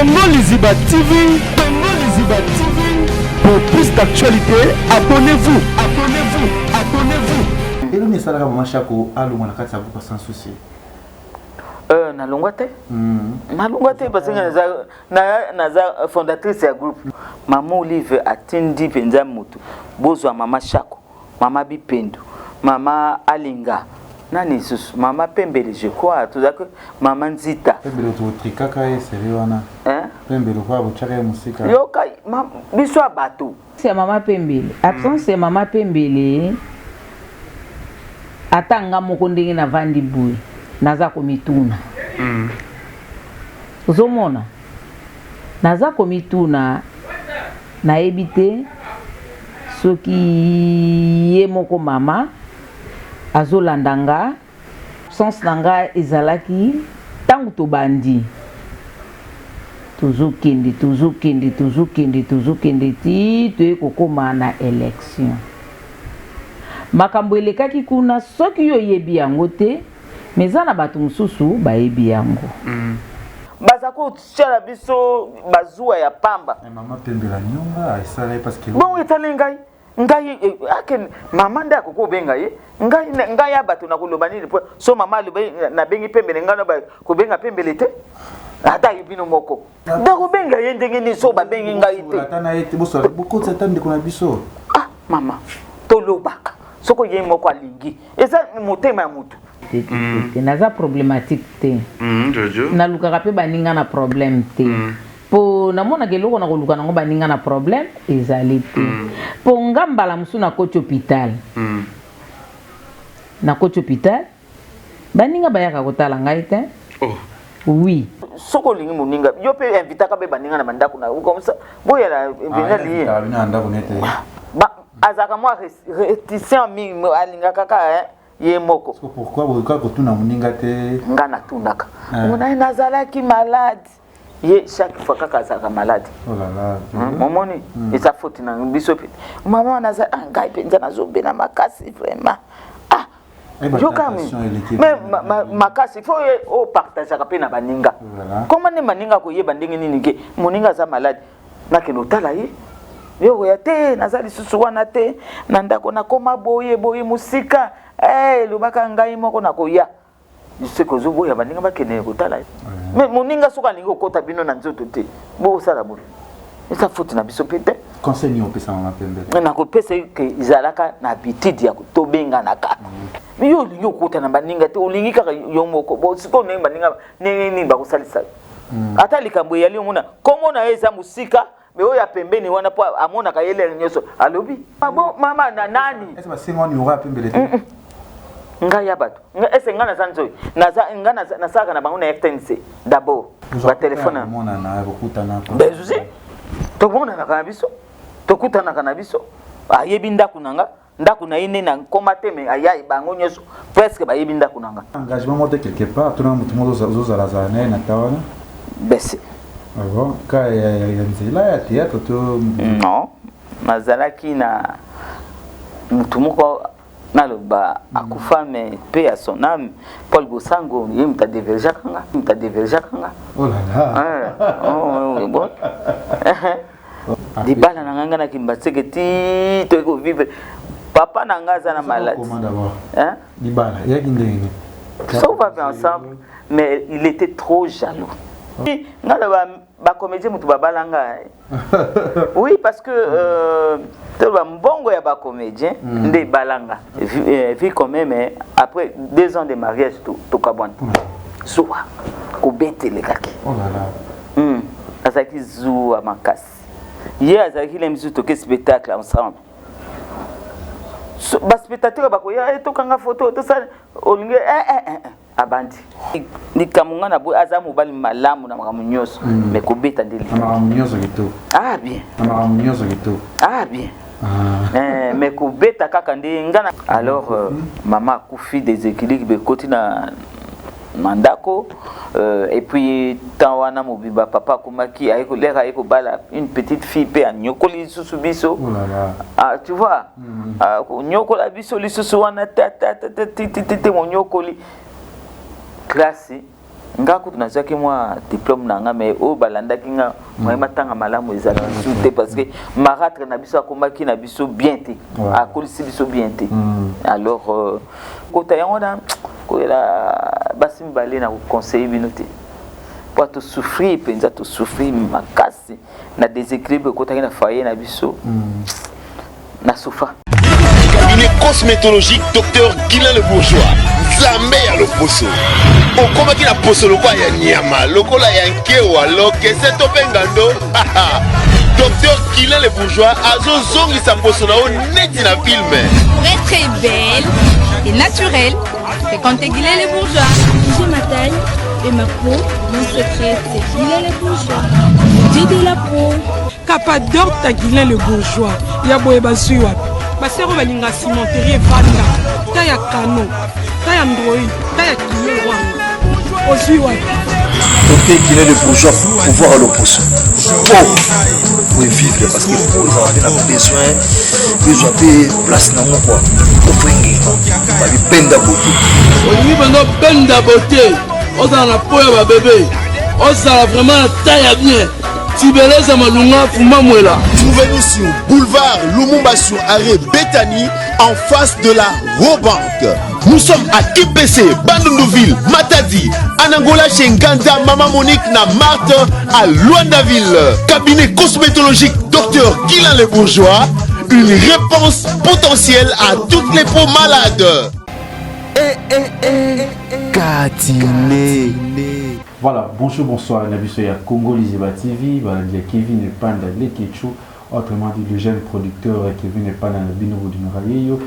Congo Liziba TV, Congo Liziba TV. Pour plus d'actualité, abonnez-vous, abonnez-vous, abonnez-vous. Et le message à maman Chako, à l'ouana kati ça vous sans souci. Na longwate. Na longwate parce que naza fondatrice ya groupe. Maman Olive atindi penza mutu. Bozwa mama Chako, mama Bipendo, mama Alinga. Nani susu mama Pembele je crois tout ça que maman Nzita. Pembele to trikaka e seriwana. Pembele kwa buchaka musika. Yo kai biso bato. C'est maman Pembele. Absence c'est maman Pembele. Atanga moko ndenge na vandi boy. Naza komituna. Uzomona. Naza komituna na ebite soki ye moko mama azolandanga sens nanga ezalaki tangu to bandi tozokende ti to ekokoma na élection makambo elekaki kuna soki yo yebi yango te mezana bato mususu bayebi yango bazako tshela biso bazua ya pamba mama Pembela nyonga esala parce que bon etalengai ngai ake mama nda ko benga ye ngai ya bato na koloba nini so mama na bengi Pembele ngana ba ko benga Pembele te ata yibino moko nda ko benga ye ndenge ni so ba bengi ngai te ata na ete boso beaucoup de temps de kona biso mama tolobaka soko ye moko alingi eza motema ya mutu naza problématique te na lukaka pe baninga na problème te po namona keloko na koluka nango baninga na problème ezali te po ngambala musu na koti hôpital na koti hôpital baninga bayaka kotala ngai te oui soko lingi muninga yo pe invitaka be baninga na mandako na comme ça boya la venali na ndako nete azaka moi réticent mi alinga kaka ye moko pourquoi boka kotuna muninga te ngana tunaka mona nazalaki malade ye chaque fois kaka azaka malade oh là là momoni eza faute na biso pe maman naza ngai penza nazobena makasi vraiment yo kami mais makasi faut o partager ka pe na baninga comment ne maninga ko yeba ndenge nini ke moninga za malade nakeno tala ye yo ya te nazali susu wana te na ndako na koma boye musika lobaka ngai moko na koya seko zubo ya baninga bakene kotala mais moninga soka lingo kota bino na nzoto te bo sala bo esa faute na biso pete conseil ni opesa mama Pembele na ko pesa ke izalaka na habitude ya kutobenga na ka yo lingo kota na baninga te olingi kaka yo moko bo siko nenga baninga nini ba kosalisa ata likambo ya lio mona komo na eza musika mais oya pembeni wana po amona ka yele nyoso alobi bon mama na nani est-ce que singo ni ora Pembele te ngai ya bato ese ngana sanzo ngana nasaka na bango na FTNC d'abord ba téléphone mona na bokutana ko bezuzi to bona na kabiso to kutana kana biso ayebi ndaku nanga ndaku na ine na koma teme ayayi bango nyoso presque ba yebi ndaku nanga engagement moto quelque part tuna mutu mozo zozala zana na tawana bese bon ka ya nzela ya théâtre to non mazalaki na mutu moko naloba akufa mais paix à son âme Paul Bosango ye mta diverger kanga oh là là bon di bala na nganga na kimbatseke ti to ko vivre papa na ngaza na malade di bala ya kindenge ça va bien ensemble mais il était trop jaloux naloba ba comédien mutu babalanga oui parce que mbongo ya ba comédien nde balanga vu quand même après 2 ans de mariage to kabwana soa ko betele kaki oh là là azaki zuwa makasi ye azaki le misu to ke spectacle ensemble ba spectateur ba ko ya to kanga photo to sa olinge abandi nikamunga na bo azamu bali malamu na makamu nyoso mais ko beta ndeli makamu nyoso kito bien makamu nyoso kito bien mais ko beta kaka ndi ngana alors maman kufi des équilibres côté na mandako et puis tawana mobiba papa komaki ayeko lera ayeko bala une petite fille pe anyokoli susu biso tu vois nyokola biso lisusu wana tata monyokoli classe ngako tunazaki moi diplôme nanga mais o balandaki nga moi matanga malamu ezala te parce que marâtre na biso akomaki na biso bien te akolisi biso bien te alors kota yango na koela basi mbale na conseiller bino te pour to souffrir penza to souffrir makasi na déséquilibre kota na foyer na biso na soufa. Cabinet cosmétologique Dr Guilain le Bourgeois. Zambé à l'opposo. Au combat qui la poso le quoi ya nyama, le kola ya nkewa, lo que c'est topengando. Dr Guilain le Bourgeois azo zongi sa poso na o neti na film. Pour être très belle et naturelle, fréquentez Guilain le Bourgeois. J'ai ma taille et ma peau, mon secret c'est Guilain le Bourgeois. J'ai de la peau. Capador ta Guilain le Bourgeois. Ya boye bazuwa. Basero balinga cimenterie vanda. Ta ya canon. Ta ya android. Ta ya kilo wanga. Ozuwa. Dr Guilain le Bourgeois pour voir à l'opposé. Pour vivre parce que pour les avoir besoin de place dans mon coin. Pour fringuer. Bah lui benda beauté. Oui benda benda beauté. On a la peau à bébé. On a vraiment la taille bien. Trouvez-nous sur boulevard Lumumba sur arrêt Bethany en face de la Robank. Nous sommes à IPC, Bandundouville, Matadi, Anangola chez Nganda, Maman Monique na Marthe à Luandaville. Cabinet cosmétologique Dr Guilain le Bourgeois, une réponse potentielle à toutes les peaux malades. Katiné. Voilà, bonjour, bonsoir, on a vu sur Congo Liziba TV, voilà, il y a Kevin Epanda, Lekecho, autrement dit le jeune producteur Kevin Epanda, Bino Rodinarayo,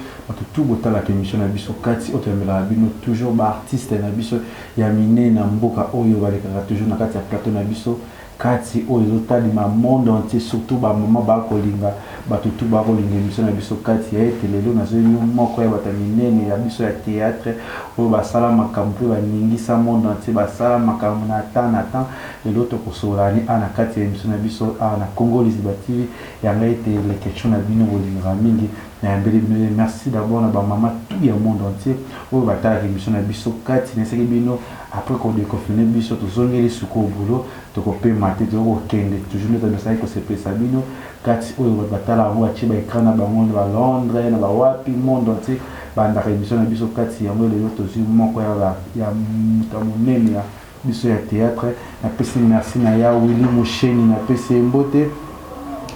tout le temps la émission na biso Kati, autrement la Bino toujours artiste na biso, Yamine Namboka Oyo, toujours na Kati plateau na biso. Kati Oyo ma monde entier surtout ba maman ba kolinga ba tout ba kolinga émission na biso Kati ya telelo na zo moko ya batamine ya biso ya théâtre o ba sala makambo ba ningisa monde entier ba sala makambo na temps et l'autre ko solani ana Kati ya émission na biso na Congo Liziba TV ya ngaite les questions na bino kolinga mingi na mbele merci d'abord na ba maman tout ya monde entier o ba ta émission na biso Kati na seki bino après qu'on déconfine biso to zongeli suko boulot to ko pe maté to ko kende toujours nous dans ça ko se pe sabino Kati oyo batala ngo achiba écran na bango na Londres na ba wapi monde entier banda émission na biso Kati yango le yoto zu moko ya mutamunene ya biso ya théâtre na pesi merci na ya Willy Mosheni na pesi mbote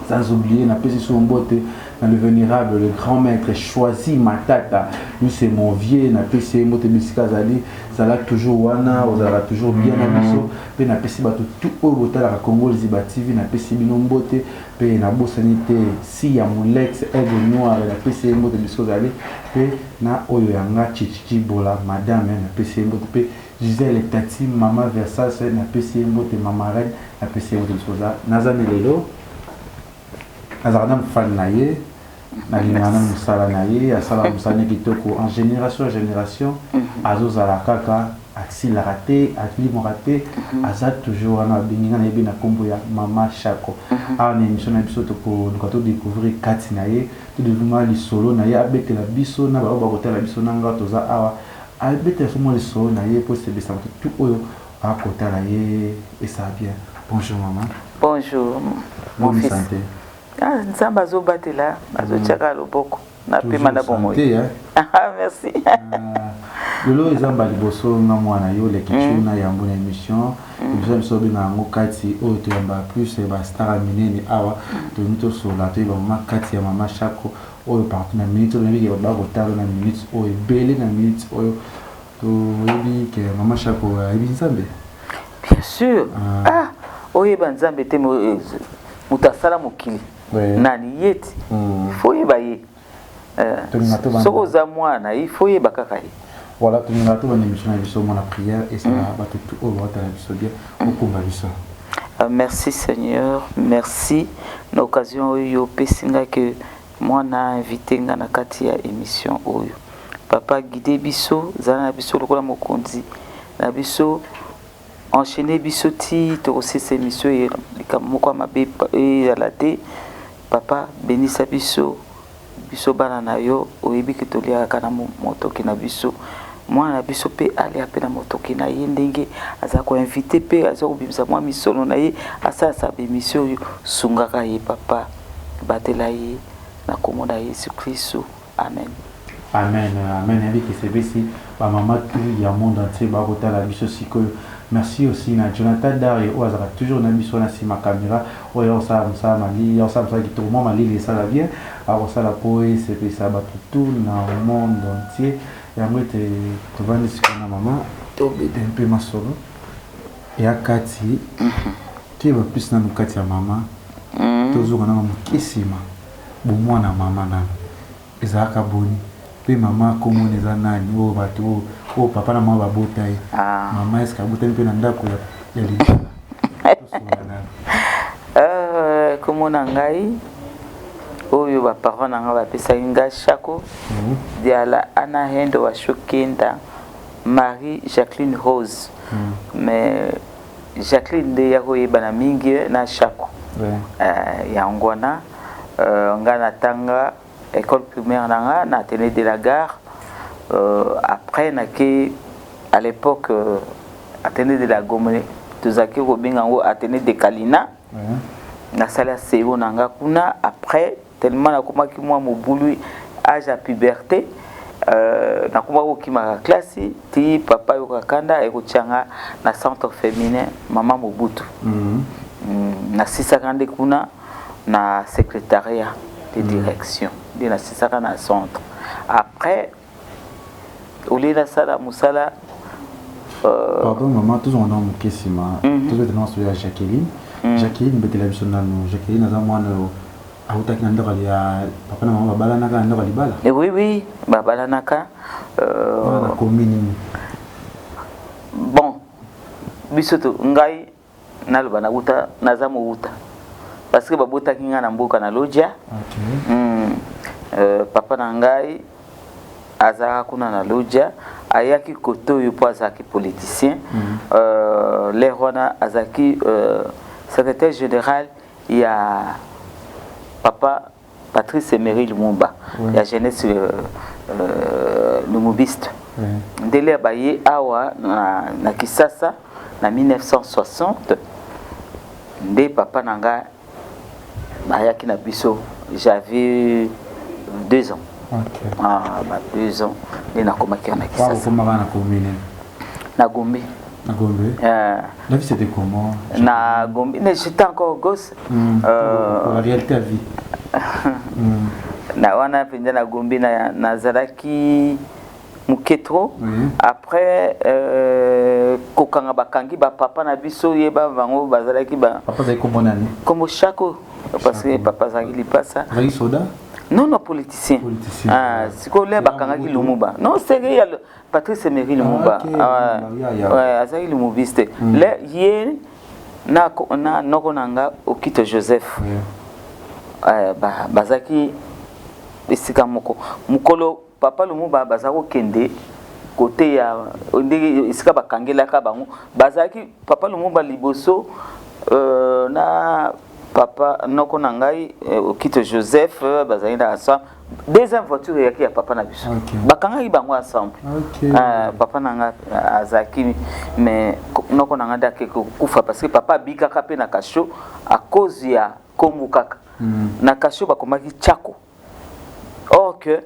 sans oublier na pesi so mbote dans le vénérable, le grand maître choisi Matata. Lui c'est mon vieux, na pesi mbote bisika zali, ça l'a toujours wana, on a toujours bien na biso, pe na pesi bato tout au botal la Congo Liziba TV, na pesi bino mbote, pe na bosanité si ya Molex aide noir na pesi mbote bisika zali, pe na oyo yanga chichichi bola madame na pesi mbote pe Gisèle Tati maman Versace na pesi mbote maman reine na pesi mbote bisika zali. Nazane lelo azarana fan na ye na lingana musala na ye asala musane kitoko en génération azozala kaka asila raté atli raté azat toujours na binga na ye na kombo ya mama Chako a na émission na biso to découvrir Kati na ye to devuma li solo na ye abetela biso na ba kotela biso na nga toza awa abetela somo li solo na ye pour se besa tout oyo a kotela ye et ça bien. Bonjour maman. Bonjour mon fils. Santé. Ah, nzamba zo batela, azo tchaka loboko. Na pema na bomo. Ah, merci. Lolo ezamba liboso na mwana yo le kichu na yambo na émission. Nous sommes bien na Kati o to yamba plus ba star minene awa to mito so la to ba Kati ya mama Chako o partout na minute na bige ba botalo na minute o ebele na minute o to ebi ke mama Chako ebi nzambe. Bien sûr. Ah, o yeba nzambe te mutasala mokili. Nani yeti faut yebaye soko za mwana il faut yebaka kai voilà tout na to bana mission na biso mona prière et ça va tout au droit à la biso bien okumba biso. Merci Seigneur, merci l'occasion yo pesinga que moi na invité nga na Kati ya émission oyo papa guide biso zana biso lokola mokonzi na biso enchaîner biso ti to aussi cette émission et kamoko mabe et la té papa benisa biso bana na yo oyebi ke tolia kana moto ki na biso mwana biso pe ali apena motoki na ye ndenge aza ko inviter pe aza ko bimisa mwa misono na ye asa sa bemission sungaka ye papa batela ye na komona Yesu Kristo. Amen. Amen. Amen. Avec ces bécis, ma maman tout il y a monde entier ba kota la biso siko. Merci aussi na Jonathan Dari ou azara toujours na biso na sima caméra. Oyo ça mali, yo ça qui tout moment mali les ça la bien. Alors ça la poé c'est pe ça ba tout na monde entier. Et moi te vendre ce qu'on a maman. Tobe un peu ma solo. Et à Kati. Tu vas plus na Kati ya maman. Toujours na maman kisima. Bon moi na maman na. Ezaka boni. Puis maman comment les anani oh bato oh papa na maman babota ye maman est-ce que babota mpe na ndako ya comment na ngai oyo ba parents na nga ba pesa nga chako diala ana hendo wa shokenda Marie Jacqueline Rose mais Jacqueline de ya koyeba na mingi na chako ya ngwana ngana tanga école primaire na Athénée de la Gare. Après à l'époque Athénée de la Gombe tozaki robinga ngo Athénée de Kalina na sala seo nanga kuna. Après tellement nakomaki moi mobulu âge à puberté na komako kima classe ti papa yokakanda ekotianga na centre féminin Mama Mobutu na sisakande kuna na secrétariat de direction de la sisaka na centre. Après au lieu de ça musala pardon maman tous on a mon question tous les noms sur Jacqueline Jacqueline betela bisona no Jacqueline aza mwana autaki na ndoko ya papa na maman babala naka ndoko libala oui babala naka na commune bon bisoto ngai naloba na uta naza mo uta parce que babota kinga na mboka na Lodja. Papa na ngai azaka kuna na Lodja ayaki koto yo po azaki politicien le rona azaki secrétaire général ya papa Patrice Emery Lumumba ya jeunesse lumubiste ndele baye awa na Kisasa na 1960 nde papa na ngai ayaki na biso j'avais 2 ans. Ah, 2 ans. Et na komaki na Kisasa. Na Gombe. Na Gombe. La vie c'était comment? Na Gombe, j'étais encore gosse. Pour la réalité à vie. Na wana penda na Gombe na zalaki muketro. Après kokanga bakangi ba papa na biso yeba bango bazalaki ba. Papa zali kombo nani? Kombo Chako. Parce que papa zali passa. Zali soda? Non, politicien. C'est quoi les bakangaki Lumumba? Non, c'est réel. Patrice Emery Lumumba. Ouais, azali lumubiste. Le yé na noko nanga Okito Joseph. Bazaki esika moko. Mukolo papa Lumumba bazako kende côté ya ndenge esika bakangelaka bango. Bazaki papa Lumumba liboso na papa noko nangai Okito Joseph bazali na asa deuxième voiture yaki ya papa na biso bakanga ibango ensemble papa nanga azaki mais noko nanga dake kufa parce que papa bikaka pe na kasho à cause ya komukaka na kasho bakomaki Chako or que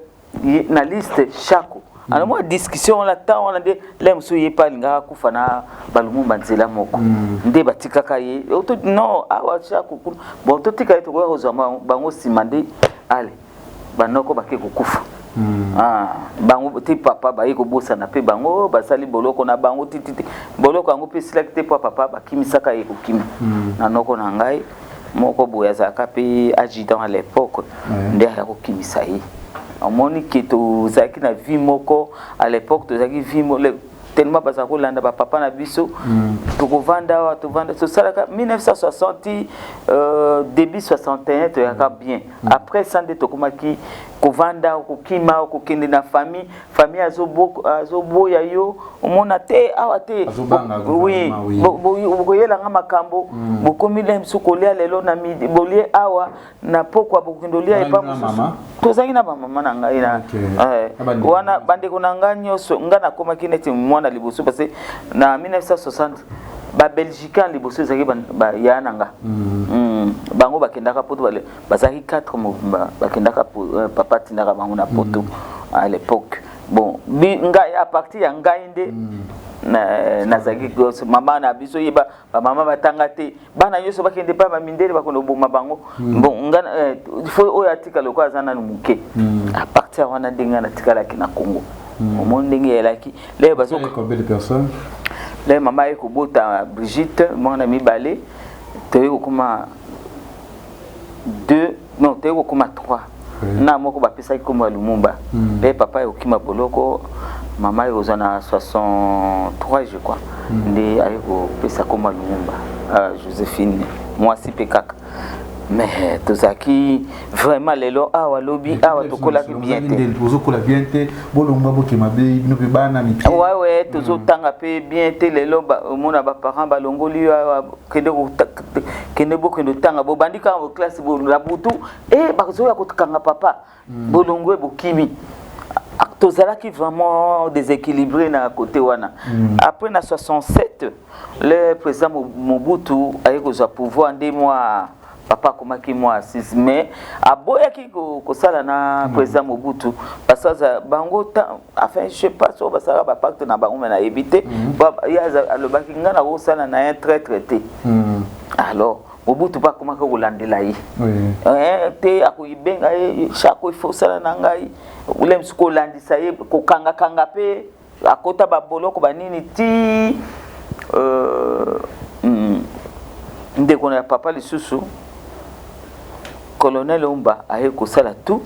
na liste Chako. Alors moi discussion là temps on a dit les musu yepa linga kufa na balumumba nzela moko nde batikaka ye non awa Chako bon to tika to ko zama bango simande ale banoko bake kufa bango ti papa ba yiko bosa na pe bango basali boloko na bango tititi boloko yango pe select po papa bakimisaka ye kokimi na noko na ngai moko boya zaka pe adjudant à l'époque nde ya kokimisa ye. Amoni que tu zaki na vie moko à l'époque tu zaki vie tellement baza kolanda ba papa na biso tokovanda so salaka 1960 début 61 to yaka bien après ça de tokomaki kovanda kokima kokende na famille azoboya yo omona te awa te oui bokoyela nga makambo bokomile msukolia lelo na midi bolie awa na pokwa bokendolia epa mususu tozangi na bamama na ngai na wana bandeko na ngai nyonso nga nakomaki neti mwana liboso parce na 1960 ba belgicain liboso ezaki ya nanga bango bakendaka poto bazaki 4 mobimba bakendaka papa tindaka bango na poto à l'époque bon ngai à partir ya ngai nde nazaki gosse mama na biso yeba ba mama batanga te bana nyonso bakende pa ba mindele bakondo boma bango bon nga faut oya tika loko azana muke à partir wana ndinga na tika la kina Congo au monde ndinga elaki le baso combien de personnes le mama eko bota Brigitte mwana mibale teko kuma 2 non teko kuma 3 na moko bapesa koma Lumumba le papa okima boloko mama yozana 63 je crois ndi ayeko pesa koma Lumumba Joséphine moi si pekaka mais tozaki vraiment lelo awa lobi awa tokola bien te tozokola bien te bolomba bokema be bino pe bana miki ouais tozotanga pe bien te lelo mona ba parents balongoli kende bokendo tanga bo bandika en classe bo la butu bazoya kotkanga papa bolongwe bokimi tozalaki vraiment déséquilibré na côté wana après na 67 le président Mobutu ayeko pouvoir ndé moi papa komaki moi 6 mai aboyaki kosala na président Mobutu parce que bango enfin je sais pas so basala ba pacte na bango na éviter ya alobaki ngana kosala na un traité alors Mobutu pas komaki kolandela yi te akoyibenga chaque il faut sala na ngai ule msuko landisa ye kokanga kanga pe akota ba boloko banini ti ndeko na papa lisusu colonel Omba aye kosala tout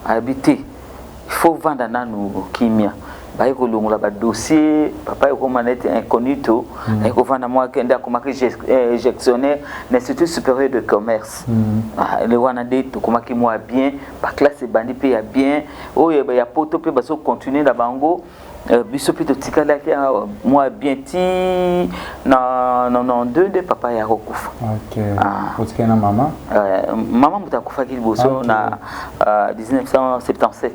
habité il faut vendre nanu kimia baye kolongola ba dossier papa eko manete incognito eko vanda moi kende akomaki gestionnaire l'Institut supérieur de commerce le wana de to komaki moi bien ba classe bandi pe ya bien oyo ba ya poto pe baso continuer na bango biso pe to tikala ki moi bien ti na 92 de papa ya kokufa OK na mama mama mutakufa ki boso na 1977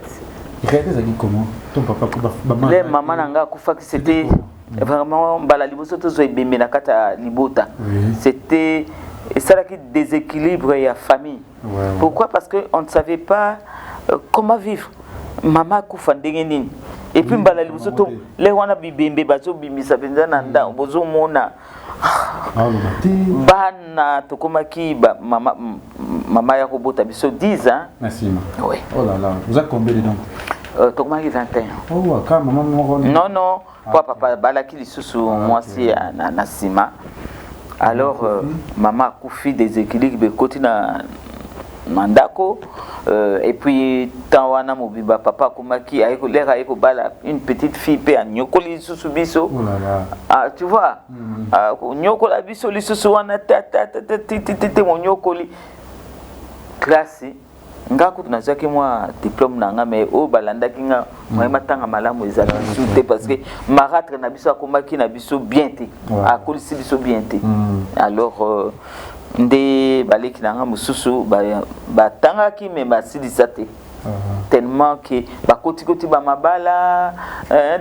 comment ton papa maman les maman nanga kufa ki c'était vraiment bala liboso to zo ebembe na kata libota c'était et ça là qui déséquilibre ya famille pourquoi parce que on ne savait pas comment vivre maman kufa ndenge nini et puis mbala liboso to les wana bibembe bazo bimisa penza na nda bozo mona bana tokomaki mama ya kobota biso 10 ans Nassima oui oh là là vous avez combien donc tokomaki 21 oh quand maman non papa balaki lisusu mwasi na Nassima alors maman akufi déséquilibre côté na mandako et puis tawana mobiba papa komaki ayeko lera ayeko bala une petite fille pe anyokoli susu biso tu vois nyokola biso lisusu wana tete monyokoli classe ngako tunazaki moi diplôme nanga mais o balandaki nga moi matanga malamu ezala sute parce que maratre na biso akomaki na biso bien te akolisi biso bien te alors nde baleki nanga mususu batangaki me basilisa te tellement que bakoti ba mabala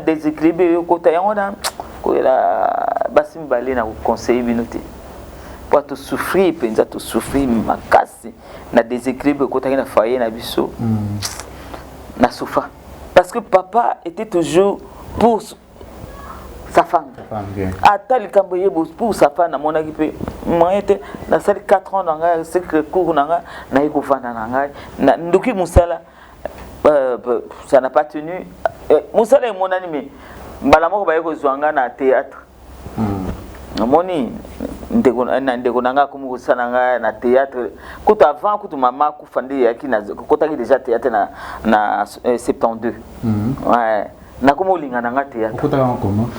déséquilibre kota yango na koyela basimi bale na conseiller bino te pour te souffrir penza to souffrir makasi na déséquilibre kota na foyer na biso na souffra parce que papa était toujours pour sa femme. Ata likambo yebo pour sa femme na monaki pe moi était na sali 4 ans nanga c'est que cours nanga na iko fana nanga na nduki musala ça n'a pas tenu musala est mon animé mbala moko ba yeko zwanga na théâtre moni ndeko nanga kumu kusana nga na théâtre kutu avant kutu mama kufandi yaki na kota ki déjà théâtre na 72 ouais Nakoma olingana nga théâtre. Comment?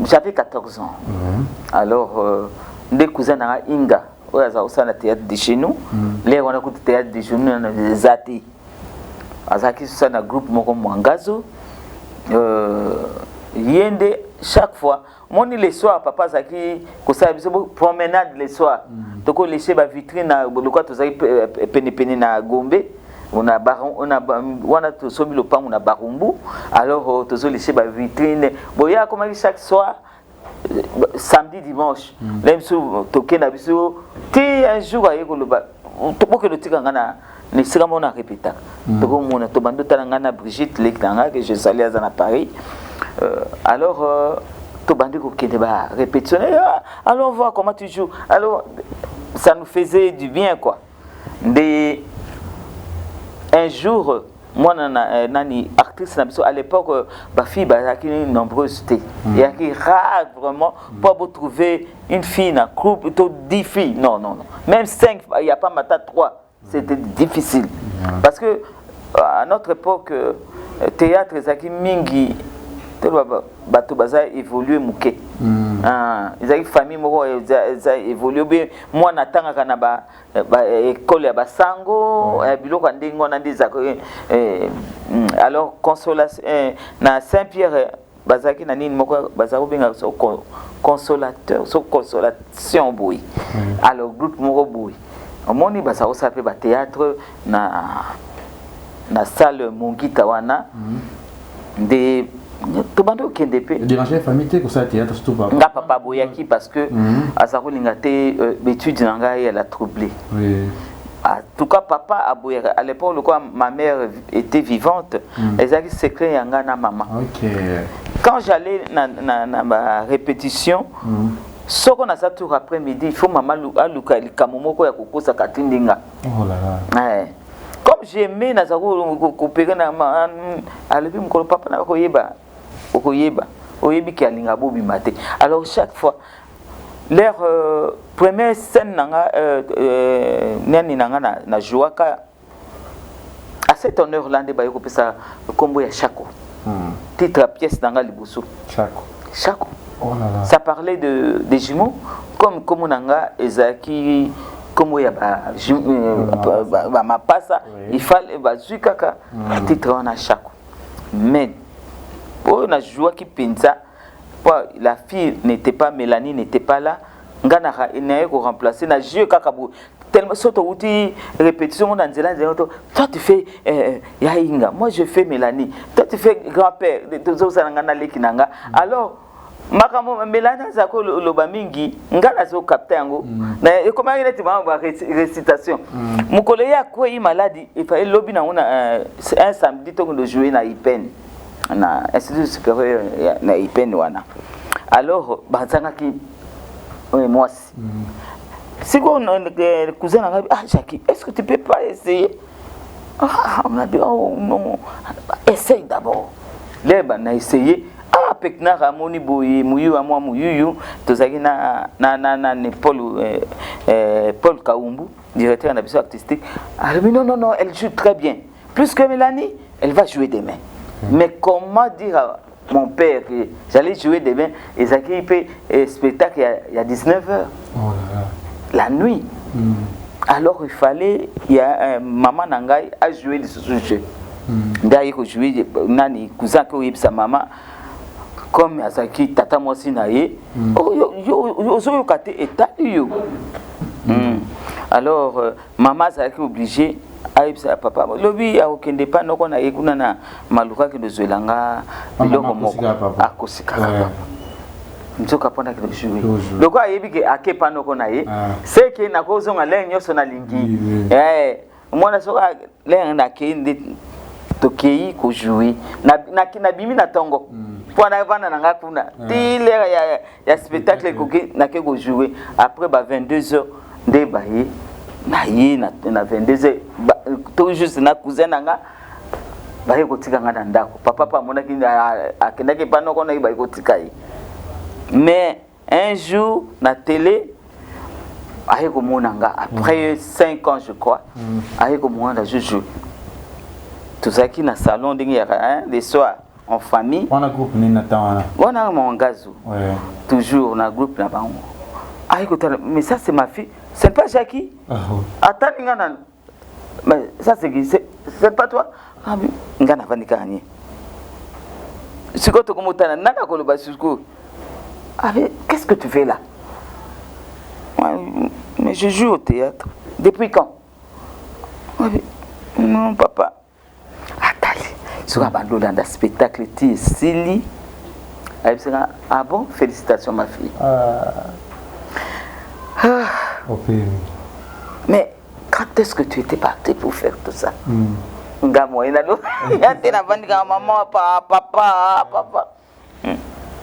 J'avais 14 ans. Alors, des cousins à Inga, où ils ont aussi théâtre de chez nous. Les on a écouté théâtre de chez nous, on a des athées. Azaki sur un groupe moko Mwangazo. Yende chaque fois. Mon les soirs, papa Zaki, qu'on s'est promenade les soirs. Donc on laissait ma vitrine, le quoi tu sais peine na Gombe. On a tout sobi le pan, on a Barumbu. Alors tu sais laisser ma vitrine. Bon, il y a comme chaque soir. Samedi, dimanche, même si tu as un jour à Yegoloba, tu peux que le tigre ne sera pas répété. Tu as Brigitte Lectanga, que je salue à Paris. Alors, tu as répétitionné. Alors, on voit comment tu joues. Alors, ça nous faisait du bien, quoi. Un jour, moi, nani actrice à l'époque, ma fille qui est nombreuse, il y a qui rare vraiment pour trouver une fille dans un groupe plutôt 10 filles. Non, même 5, il n'y a pas matin 3. C'était difficile. Parce que à notre époque, théâtre, Zaki Mingi, bateau baza évolué mouké. Ils ont famille moko évolué bien. Moi natanga kana ba école ya basango biloko ndingo na ndiza alors consolation na Saint-Pierre bazaki na nini moko bazako benga consolateur so consolation boui. Alors groupe moko boui. Omoni bazako sape ba théâtre na salle Mongita wana de tout bando KNDP. Déranger la famille comme ça théâtre surtout pas. Nga papa boyaki parce que azako lingate étude nanga elle a troublé. Oui. En tout cas papa a boyaka à l'époque quand ma mère était vivante, elle a dit secret yanga na maman. OK. Quand j'allais na ma répétition, ce qu'on a ça tout après-midi, il faut maman aluka likamomoko ya kokosa katindinga. Oh là là. Ouais. Comme j'aimais na zako coopérer na alebi mkolo papa na koyeba. Alors chaque fois leur première scène na jouaka à cet honneur là de bayoko pesa combo ya Chako titre pièce nanga liboso Chako oh là là. Ça parlait des jumeaux comme nanga ezaki combo ya ba mapasa il fallait bazukaka titre na Chako mais pour la joie qui pinza, la fille n'était pas, Mélanie n'était pas là. Ngana n'a pas remplacé na jeu kakabou. Tellement surtout outil répétition on anzela toi tu fais Yainga, moi je fais Mélanie. Toi tu fais grand-père. Tous ngana lekinanga. Alors makamo Mélanie zako loba mingi ngana zo capter yango. Na comment il est ma récitation. Mukolo ya quoi il maladie, il fallait lobby na un samedi to de jouer na Ipen. Na institut supérieur na Ipen wana. Alors bazanga ki moi si on cousin Jackie, est-ce que tu peux pas essayer? On a dit oh non, essaye d'abord. Là on a essayé. Pekna ramoni boye muyu amwa muyu tozaki na Paul Kaumbu, directeur d'habitation artistique. Elle dit non, elle joue très bien. Plus que Mélanie, elle va jouer demain. Mais comment dire à mon père que j'allais jouer demain et Zaki fait spectacle il y a 19h. Oh là là. La nuit. Alors il fallait, il y a maman Nangai a joué de ce jeu. D'ailleurs, il joué nani cousin qui sa maman comme Zaki tata moi aussi naie. Yo kate état yo. Alors maman Zaki obligé aïbsa papa lobi a okende pa noko na yekuna na maluka ke dozwelanga biloko moko akosika nzoka pona ke jouer loko ayebi ke akepa noko na ye c'est que na kozonga le nyoso na lingi mwana soka le na kende tokei ko jouer na bimi na tongo pona vana na ngakuna tile ya spectacle ko na ke ko jouer après ba 22h nde ba ye na 22h tout juste na cousin nanga ba ye kotika ngana ndako papa mona kinda akenda ke pano kona ba ye kotika yi mais un jour na télé aye ko monanga après 5 ans je crois aye ko monanga je joue tout ça qui na salon dingi ya les soirs en famille. On a groupe Ninatana. On a mon gazou. Toujours, on a groupe là-bas. Mais ça, c'est ma fille. C'est pas Jackie. Attends, mais ça, c'est pas toi. Ah, mais Ngana va nikani. C'est quoi ton commentaire? Nana Koloba Susko. Ah, mais qu'est-ce que tu fais là? Mais je joue au théâtre. Depuis quand? Non, papa. Attends, sur un dans un spectacle, tu es silly. Ah bon? Félicitations, ma fille. Mais quand est-ce que tu étais parti pour faire tout ça? Maman, papa.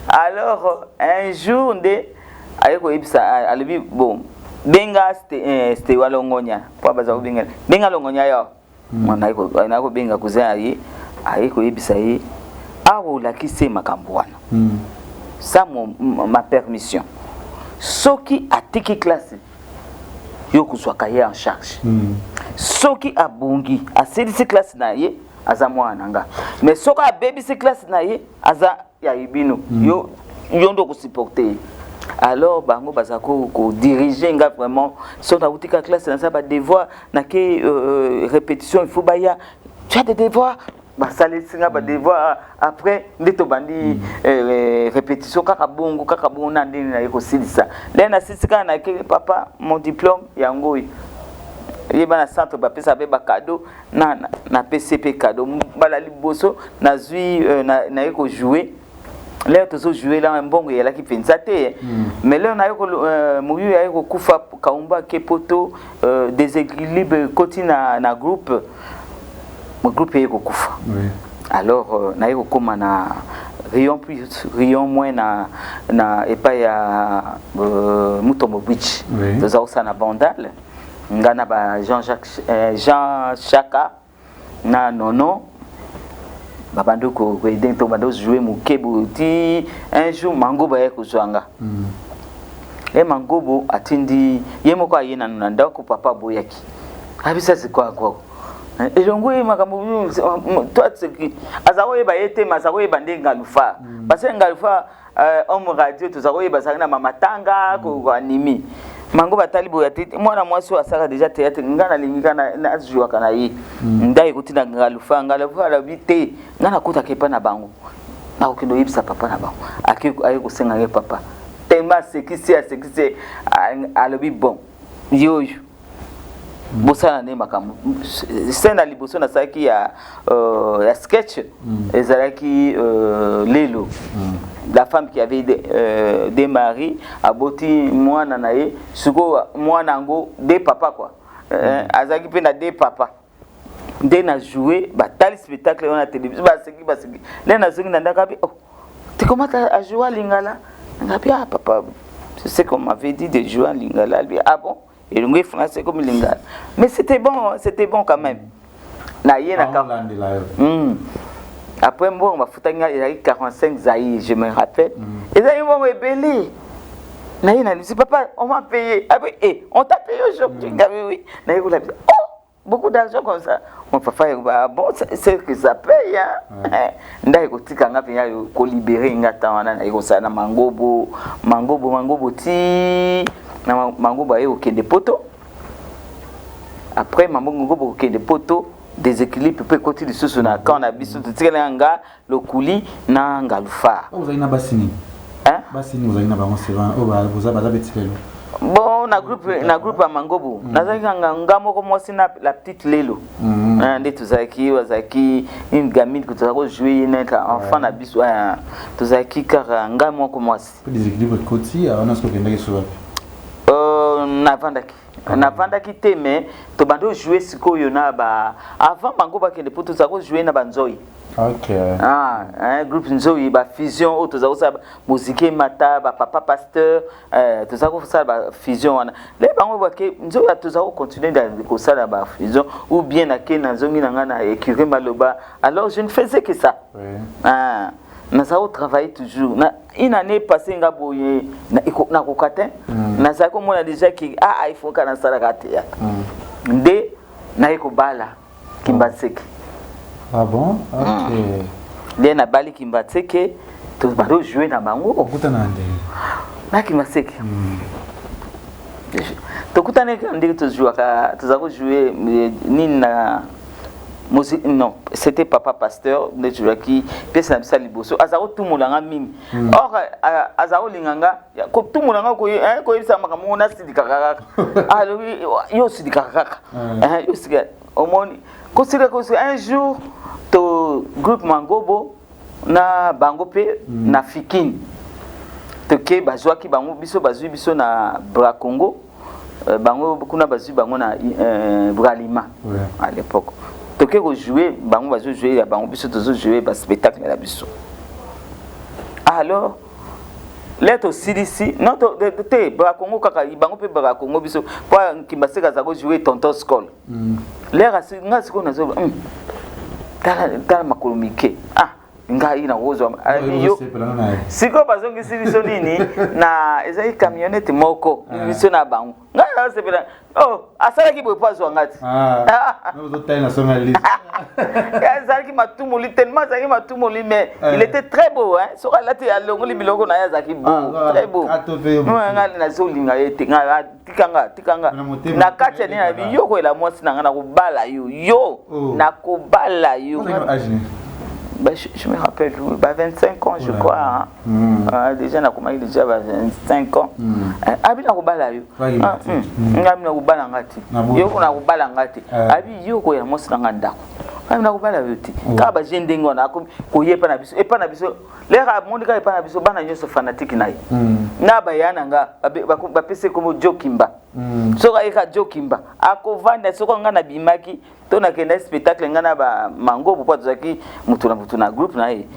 Alors, un jour, bon, benga c'était walongonya kwa baza benga benga longonya yo mwana iko benga kuzaa yi ayiko yebisa yi awo la kise makambo wana ça ma permission soki atiki classe yo kuswaka ye en charge soki abungi aselisi classe na ye aza mwana nga mais soki abebisi classe na ye aza ya ibino yo ndo ko supporter. Alors bango bazako ko diriger nga vraiment so na utika classe na ça ba devoir na ke répétition il faut baya tu as des devoirs ba salisi nga ba devoir après ndito bandi répétition kaka bongo na ndini na yeko silisa lena sisika na ke papa mon diplôme yango yeba na centre ba pesa be ba cadeau na PCP cadeau bala liboso na zui na yeko jouer. Là, tu as joué là un bon et là qui fait ça. Mais là, on a eu Koufa Kaumba Kepoto déséquilibre côté na groupe. Mon groupe est Koufa. Alors, on a eu comme na rayon plus rayon moins na et pas ya Mutombo Beach. Tu as aussi na Bandal. Ngana ba Jean Chaka na Nono. Babando ko aider to bando jouer mukebu ti un jour mangobo ya kuzwanga mangobo atindi yemo kwa yena nanda ko papa boyaki abisa sikwa kwa elongo ye makambo to atseki azawo ye ba yete mazawo ye bande ngalufa parce ngalufa homme radio to zawo ye basanga mama tanga ko animi mango batali boyati mwana mwasi asaka déjà théâtre ngana lingana na azwa kana yi ndai kutina ngalufa la bité ngana kuta kepa na bango na ukindo yibisa papa na bango ayi kusenga ye papa tema sekisi alobi bon yoyo bosana ne makambo sena liboso na saki ya sketch ezalaki lelo la femme qui avait des maris aboti mwana na ye suko mwana ngo de papa quoi azaki pe na de papa de na jouer batali spectacle on a télévision baseki le na zongi na ndaka bi oh tu commences à jouer à lingala ngapi ah papa c'est comme m'avait dit de jouer à lingala lui ah bon et le français comme lingala mais c'était bon quand même na ye na ka après moi on m'a foutu il y a 45 zaï je me rappelle et ça ils m'ont rebellé na ye na dit papa on m'a payé après on t'a payé aujourd'hui oui na ye oh beaucoup d'argent comme ça mon papa bon c'est que ça paye hein ndai ko tika ngapi ya ko libérer ngata wana na iko sana mangobo ti na mangobo ayo kende poto après mangobo kende poto déséquilibre peut continuer sous na quand on a biso tika nga le kuli na ngalufa vous avez na basini basini vous avez na bango c'est vrai vous avez betikelo bon na groupe à mangobo nazaki ngamo ko mwasi na la petite lelo ndé tuzaki wazaki une gamine que tuzako jouer na enfant na biso tuzaki kara ngamo ko mwasi déséquilibre côté on a ce que ndaki so na vandaki te mais to bando jouer sikoyo na ba avant mangoba kende pour tuzako jouer na banzoi. OK. Un groupe nzoi ba fusion auto za osa musique mata ba papa pasteur to za ko sa ba fusion wana le bango ba ke nzoi to za ko continuer dans ko sa ba fusion ou bien na ke na zongi na ngana écrire maloba alors je ne faisais que ça. Na ça travailler toujours na une année passée nga boye na ko katin na ça ko mona déjà ki il faut kana sala katia nde na iko bala kimbaseki. Ah bon? OK. les na bali kimbatseke to bado jouer na bango okutana nde na kimbaseke to kutana ndenge to jouer ka to za ko jouer nini na musique non c'était papa pasteur de jouer qui pesa na liboso azako tumulanga mimi or azako linganga ko tumulanga ko yebisa makambo na sidika kaka alors yo sidika kaka yo sidika omoni ko un jour to groupe Mangobo na bango pe na Fikini to ke bazwaki bango biso na Bra Congo bango kuna bazwi bango na Bralima à l'époque to ke ko jouer bango bazo jouer ya bango biso tozo jouer ba spectacle la biso alors leto CDC non te Bra Congo kaka bango pe Bra Congo biso po kimbaseka za ko jouer tonton Skol lera nga siko na zo tala makolomike ngai na wozo yo siko bazongi sibiso nini na ezai camionnette moko biso na bango ngai sepela asala ki bopazo ngati no zo taina songa liste ya zaki matumuli tellement zaki matumuli mais il était très beau hein so la te alongoli biloko na ya zaki beau très beau ngai na zo linga yete ngai tikanga na kati ni abi yo ko ela mwasi na ngana kubala yo na kubala yo. Je me rappelle, 25 ans, je crois. Déjà, on a commencé déjà 25 ans. Abi na kubala yo. Ngami na kubala ngati. Yo ko na kubala ngati. Abi yo ko ya mosi na ngandako. Ngami na kubala yo ti. Ka ba jende ngona ko yepa na biso. Epa na biso. Lera mondika epa na biso bana nyoso fanatique nayi. Na bayana nga ba pese comme Jokimba. Soka eka Jokimba. Akovanda soko ngana bimaki. Tona kenda spectacle ngana ba Mangobo po zaki mutu na groupe na ye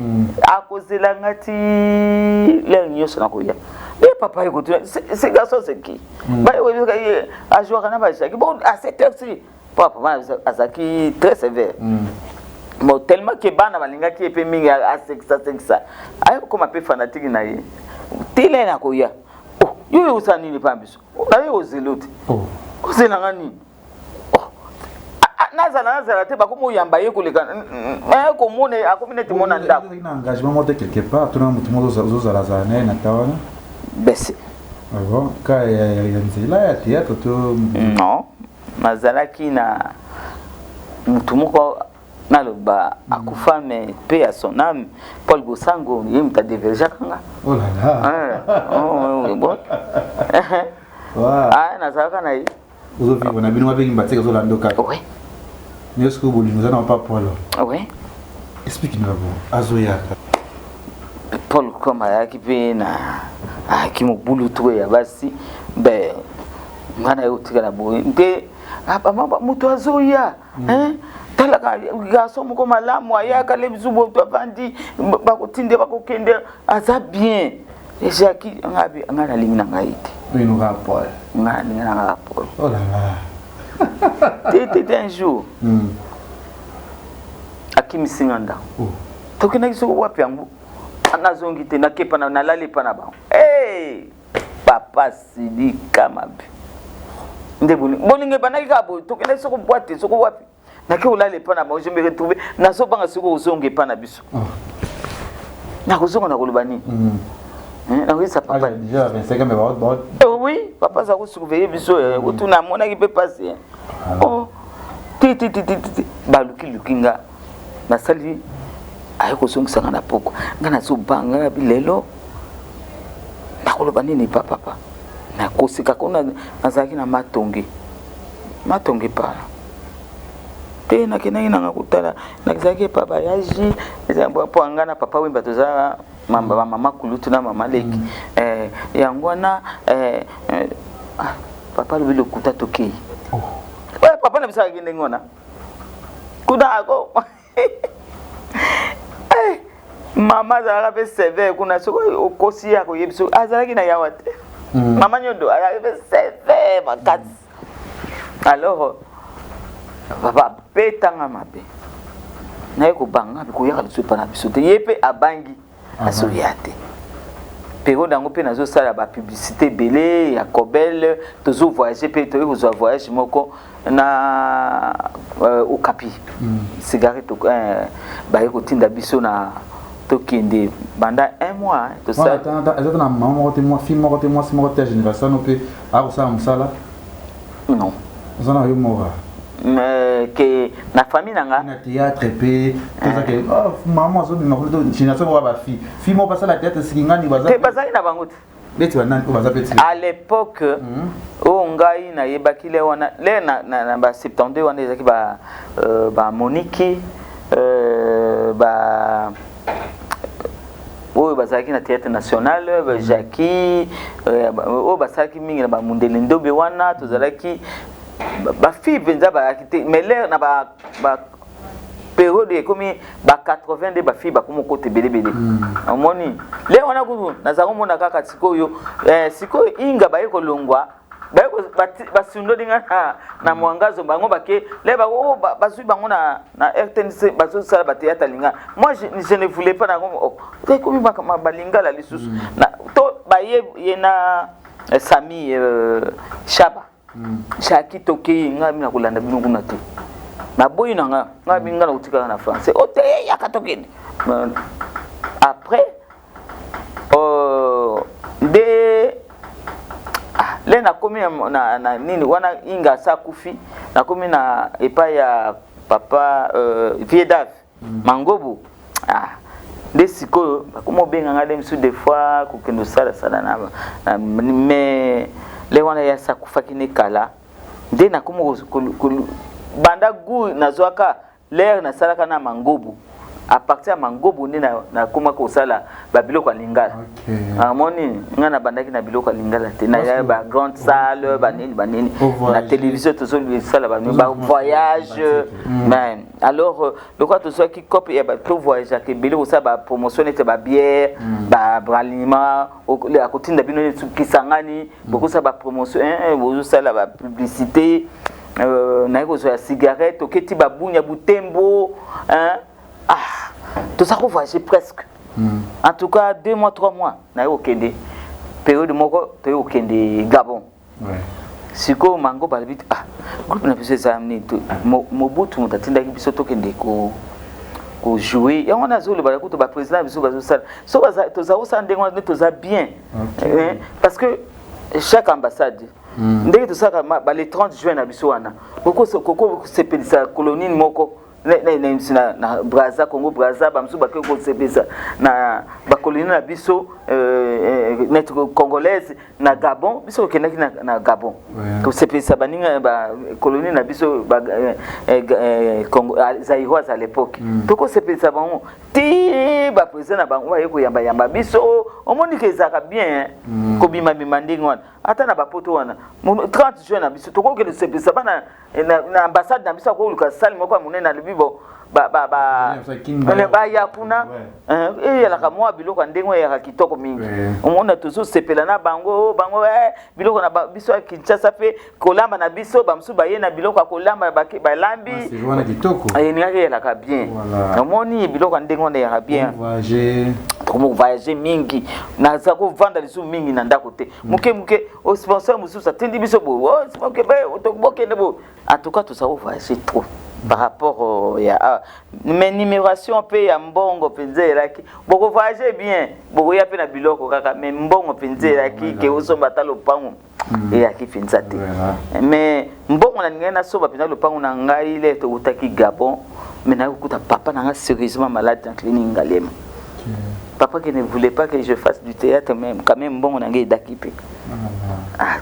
akozela ngati le nyoso na koya et papa eko c'est garçon c'est qui ba we ka ye a jouer kana ba zaki bon à cette heure-ci papa azaki très sévère bon tellement que bana balinga ki epe mingi a sexa ay ko ma pe fanatique na ye tele na koya yo usani ni pambiso na ye ozelote ozela ngani nazala te bakomo yamba ye koleka ko mone akomine te mona ndako ina engagement mote quelque part tuna mutu mozo zala zane na tawana bese bon ka ya nzela ya théâtre to non mazalaki na mutu moko naloba akufa mais paix à son âme Paul Bosango ye muta diverger kanga oh là là bon nazalaka na ye ozo vivre na bino mabengi mbateka zo lando ka oui. Mais est-ce que vous nous en pas Paul? Oui. Explique-nous d'abord. Azoyaka. Paul comme ayaki pe na kimobulu to ya basi be ngana yotika na boye nte mama mutu azoya talaka gaso moko malamu ayaka le bizubo to bandi bakotinde bakokende aza bien ejaki ngabi ngana lingi na ngaite oui nous rapport ngana rapport oh là là C'était un jour. Akimi singanda. Tokina kisoko wapi yangu. Anazongi te nakepa na nalali pa na ba. Papa sidi kama bi. Ndebuni. Bolinge banaki ka bo tokina kisoko boite soko wapi. Nake ulale pa na ba je me retrouver na so banga soko uzonge pa na biso. Na kuzonga na kolubani. Oui, ça papa. Déjà 25 ans mais bon. Oui, papa ça vous surveiller biso tout na mona qui peut passer. Oh. Ti baluki lukinga. Na sali ayiko songisa na poko. Ngana so banga bilelo. Na koloba nini papa. Na kosika kona nazaki na matonge. Matonge pa. Te na kenai na ngakutala. Na kizaki papa yaji. Ezambo po ngana papa wimba toza mama kulutu na mama leki yangwana papa lo bilo kuta toke papa na bisa gende ngona kuda ako mama zala be seve kuna soko okosi yako yebiso azala kina yawate mama nyondo ala be seve makati alors papa petanga mabe na yeko banga ko yaka biso pa na biso te yepe abangi asoyate période yango pe nazo sala ba publicité belé ya Cobel tozo voyager pe to ko voyage moko na Okapi cigarette ba ko tinda biso na tokende banda 1 mois to ça attends na maman côté moi fille moi côté moi c'est moi côté génération no pe a ça musala non zona yo mora mais que na famille nanga na théâtre pe tout ça que maman zo na ko génération ba fille moi passer la tête sikingani baza te bazali na bango à l'époque o ngai na yebakile wana le na ba 72 wana ezaki ba Monique ba oyo bazalaki na théâtre national ba Jackie oyo basalaki mingi na ba Mundelendo be wana tozalaki ba fille benza ba akite mais l'air na ba période comme ba 82 ba fille ba komo côté belebele amoni le wana kuzu nazako mona kaka sikoyo sikoyo inga ba yeko longwa ba sundo dinga na mwangazo bango bake le ba bazui bango na RTNC bazo sala ba théâtre linga moi je ne voulais pas na comme ba linga la lisusu na to ba ye na Sami Shaba Shaki toki nga mina kulanda bino kuna tu na boyi nanga nga binga na utika na France ote yakatokeni après le na komi na nini wana inga sa kufi na komi na epa ya papa Viedav Mangobu nde sikoyo bakomo benga nga dem su des fois kokendo sala na mais le wana ya sa kufaki ne kala nde na komo banda gu nazwaka l'air na salaka na Mangobu à partir ya Mangobu nde na koma ko sala ba biloko lingala amoni nga na bandaki na biloko lingala te na ya ba grande salle ba nini na télévision tozo lui sala ba voyage mais alors le quoi tozo ki cop ya ba to voyage ke biloko sa ba promotion te ba bière ba bralima le akotinda bino kisangani beaucoup sa ba promotion bozo sala ba publicité na ko so ya cigarette oketi ba bunya butembo tout ça qu'on voyage presque en tout cas 2 mois 3 mois na yo kende période moko to yo kende Gabon siko mango balbit groupe na biso zamni to mobutu mutatinda biso to kende ko jouer ya wana zolo bala kuto ba président biso bazo sala so baza to za osande ngwa to za bien parce que chaque ambassade ndenge to saka ba le 30 juin na biso wana koko sepelisa colonie moko na Brazza Congo Brazza bamsu ba ko sepelisa na ba colonie na biso net congolaise na Gabon biso kenaki na Gabon ko sepelisa baninga ba colonie na biso ba Congo Zaïroise à l'époque to ko sepelisa bango ti ba président na bango yeko yamba biso omoni ke zaka bien ko bima ndingi wana ata na ba poto wana 30 juin na biso to ko ke sepelisa bana na ambassade na biso ko luka sali moko munene na bibo ba ya kuna la kamwa biloko ndengwe ya kitoko mingi omona tozo sepela na bango biloko na biso ya Kinshasa pe kolamba na biso bamsu ba ye na biloko ya kolamba ba lambi c'est wana kitoko ngaki la ka bien omoni biloko ndengwe na ya bien voyager mingi na za ko vanda lisu mingi na ndako te muke o sponsor mususa tindi biso bo moke be otoboke ndebo en tout cas tout ça voyager trop par rapport ya mais numération pe ya mbongo penzelaki boko voyager bien boko ya pe na biloko kaka mais mbongo penzelaki ke osomba ta lopango et aki pensate mais mbongo na ngena soba pena lopango na ngai ile to utaki Gabon mais na kuta papa na nga sérieusement malade en clinique Ngalema papa qui ne voulait pas que je fasse du théâtre même quand même bon on a gagné d'équipe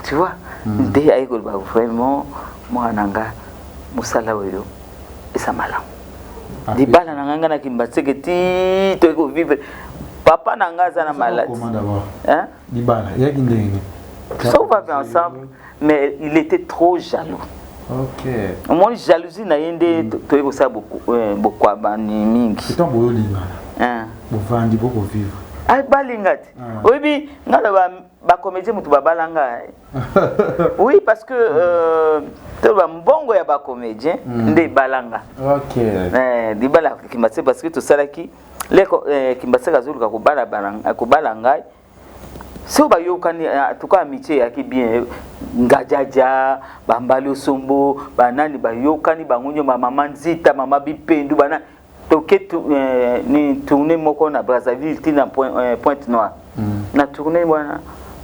tu vois dès à école vraiment moi nanga musala oyo et ça mala di bala nanga na kimbatseke ti to ko vivre papa nanga za na malade hein di bala ya kindenge ça va bien ensemble mais il était trop jaloux OK mon jalousie na yende to ko sa beaucoup abani mingi c'est ton boyo lingana bovandi boko vivre ay balingati oui ngala ba comédien mutu babalanga oui parce que to ba mbongo ya ba comédien nde balanga OK di bala kimatse parce que to salaki leko kimatse kazulu ka ko balanga so ba yokani en tout cas amitié yaki bien ngajaja bambalo sombo banani ba yokani bangunyo mama nzita mama bipendu bana toketu ni tourner moko na Brazzaville tina Pointe Noire na tourner bwana